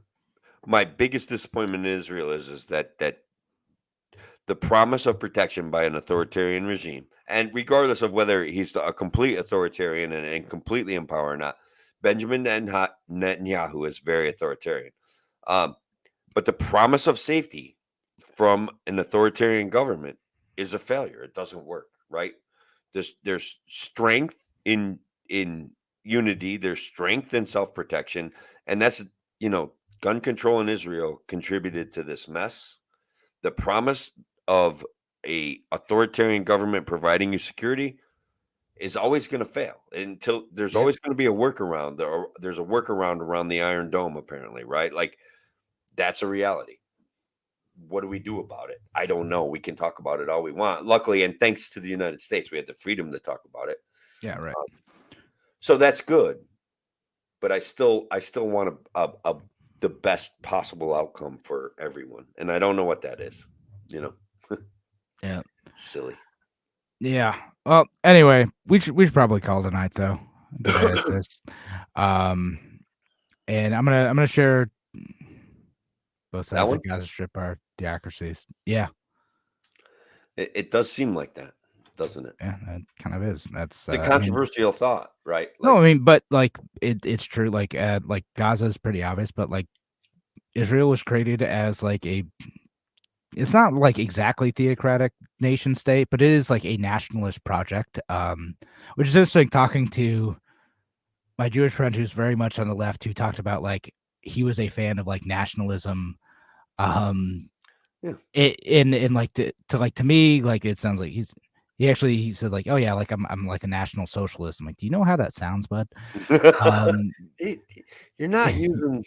my biggest disappointment in Israel is that the promise of protection by an authoritarian regime, and regardless of whether he's a complete authoritarian and completely in power or not, Benjamin Netanyahu is very authoritarian. Um, but the promise of safety from an authoritarian government is a failure. It doesn't work, right? There's strength in unity. There's strength in self protection, and that's gun control in Israel contributed to this mess. The promise of a authoritarian government providing you security is always going to fail until there's yep, always going to be a workaround. There's a workaround around the Iron Dome, apparently, right? Like that's a reality. What do we do about it? I don't know. We can talk about it all we want. Luckily, and thanks to the United States, we have the freedom to talk about it. yeah, right. So that's good. But I still want the best possible outcome for everyone, and I don't know what that is. You know, Yeah, silly. yeah. Well, anyway, we should probably call it a night though. Get at this, um, and I'm gonna share both That sides of one, the Gaza Strip are theocracies. Yeah, it does seem like that, doesn't it? yeah, that kind of is. That's It's a I mean, controversial thought, right? no, I Like, mean, but like it's true. Like Gaza is pretty obvious, but like Israel was created as like it's not like exactly theocratic nation state, but it is like a nationalist project. Which is interesting talking to my Jewish friend who's very much on the left who talked about like he was a fan of like nationalism. Yeah. And like to me, like it sounds like he said like, oh yeah, like I'm like a national socialist. I'm like, do you know how that sounds, bud? You're not using.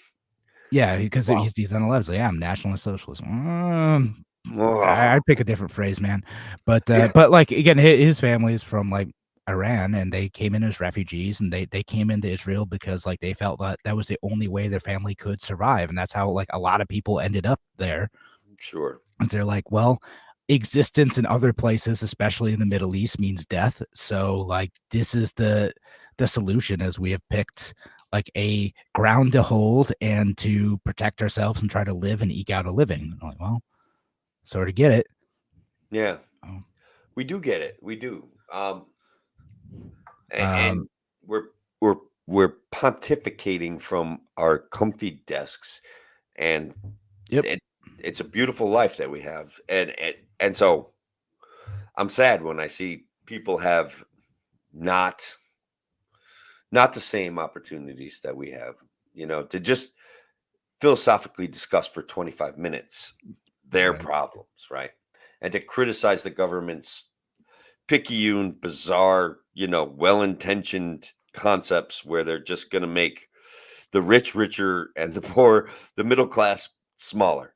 Yeah, because Wow. he's on the left. So yeah, I'm nationalist socialist. Oh, I'd pick a different phrase, man. But yeah, but like again, his family is from like Iran, and they came in as refugees, and they came into Israel because like they felt that was the only way their family could survive, and that's how like a lot of people ended up there. sure. And they're like, well, existence in other places, especially in the Middle East, means death. So like this is the solution, as we have picked like a ground to hold and to protect ourselves and try to live and eke out a living. I'm like, well, sort of get it. Yeah, Oh. we do get it. We do. And Um, we're we're we're pontificating from our comfy desks, and Yep. it's a beautiful life that we have, and so I'm sad when I see people have not the same opportunities that we have, to just philosophically discuss for 25 minutes their Right. problems, right? And to criticize the government's picayune, bizarre, well-intentioned concepts where they're just going to make the rich richer and the poor, the middle class smaller,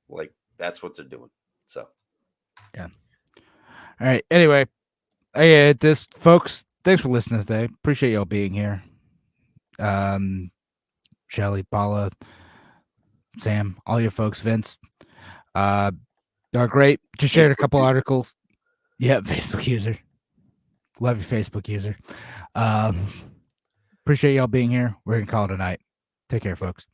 like that's what they're doing. So, Yeah. All right. Anyway, hey, this folks, thanks for listening today. Appreciate y'all being here. Shelly, Paula, Sam, all your folks, Vince, are great. Just shared a Facebook couple user. articles. Yeah, Facebook user. Love your Facebook user. Appreciate y'all being here. We're gonna call it a night. Take care, folks.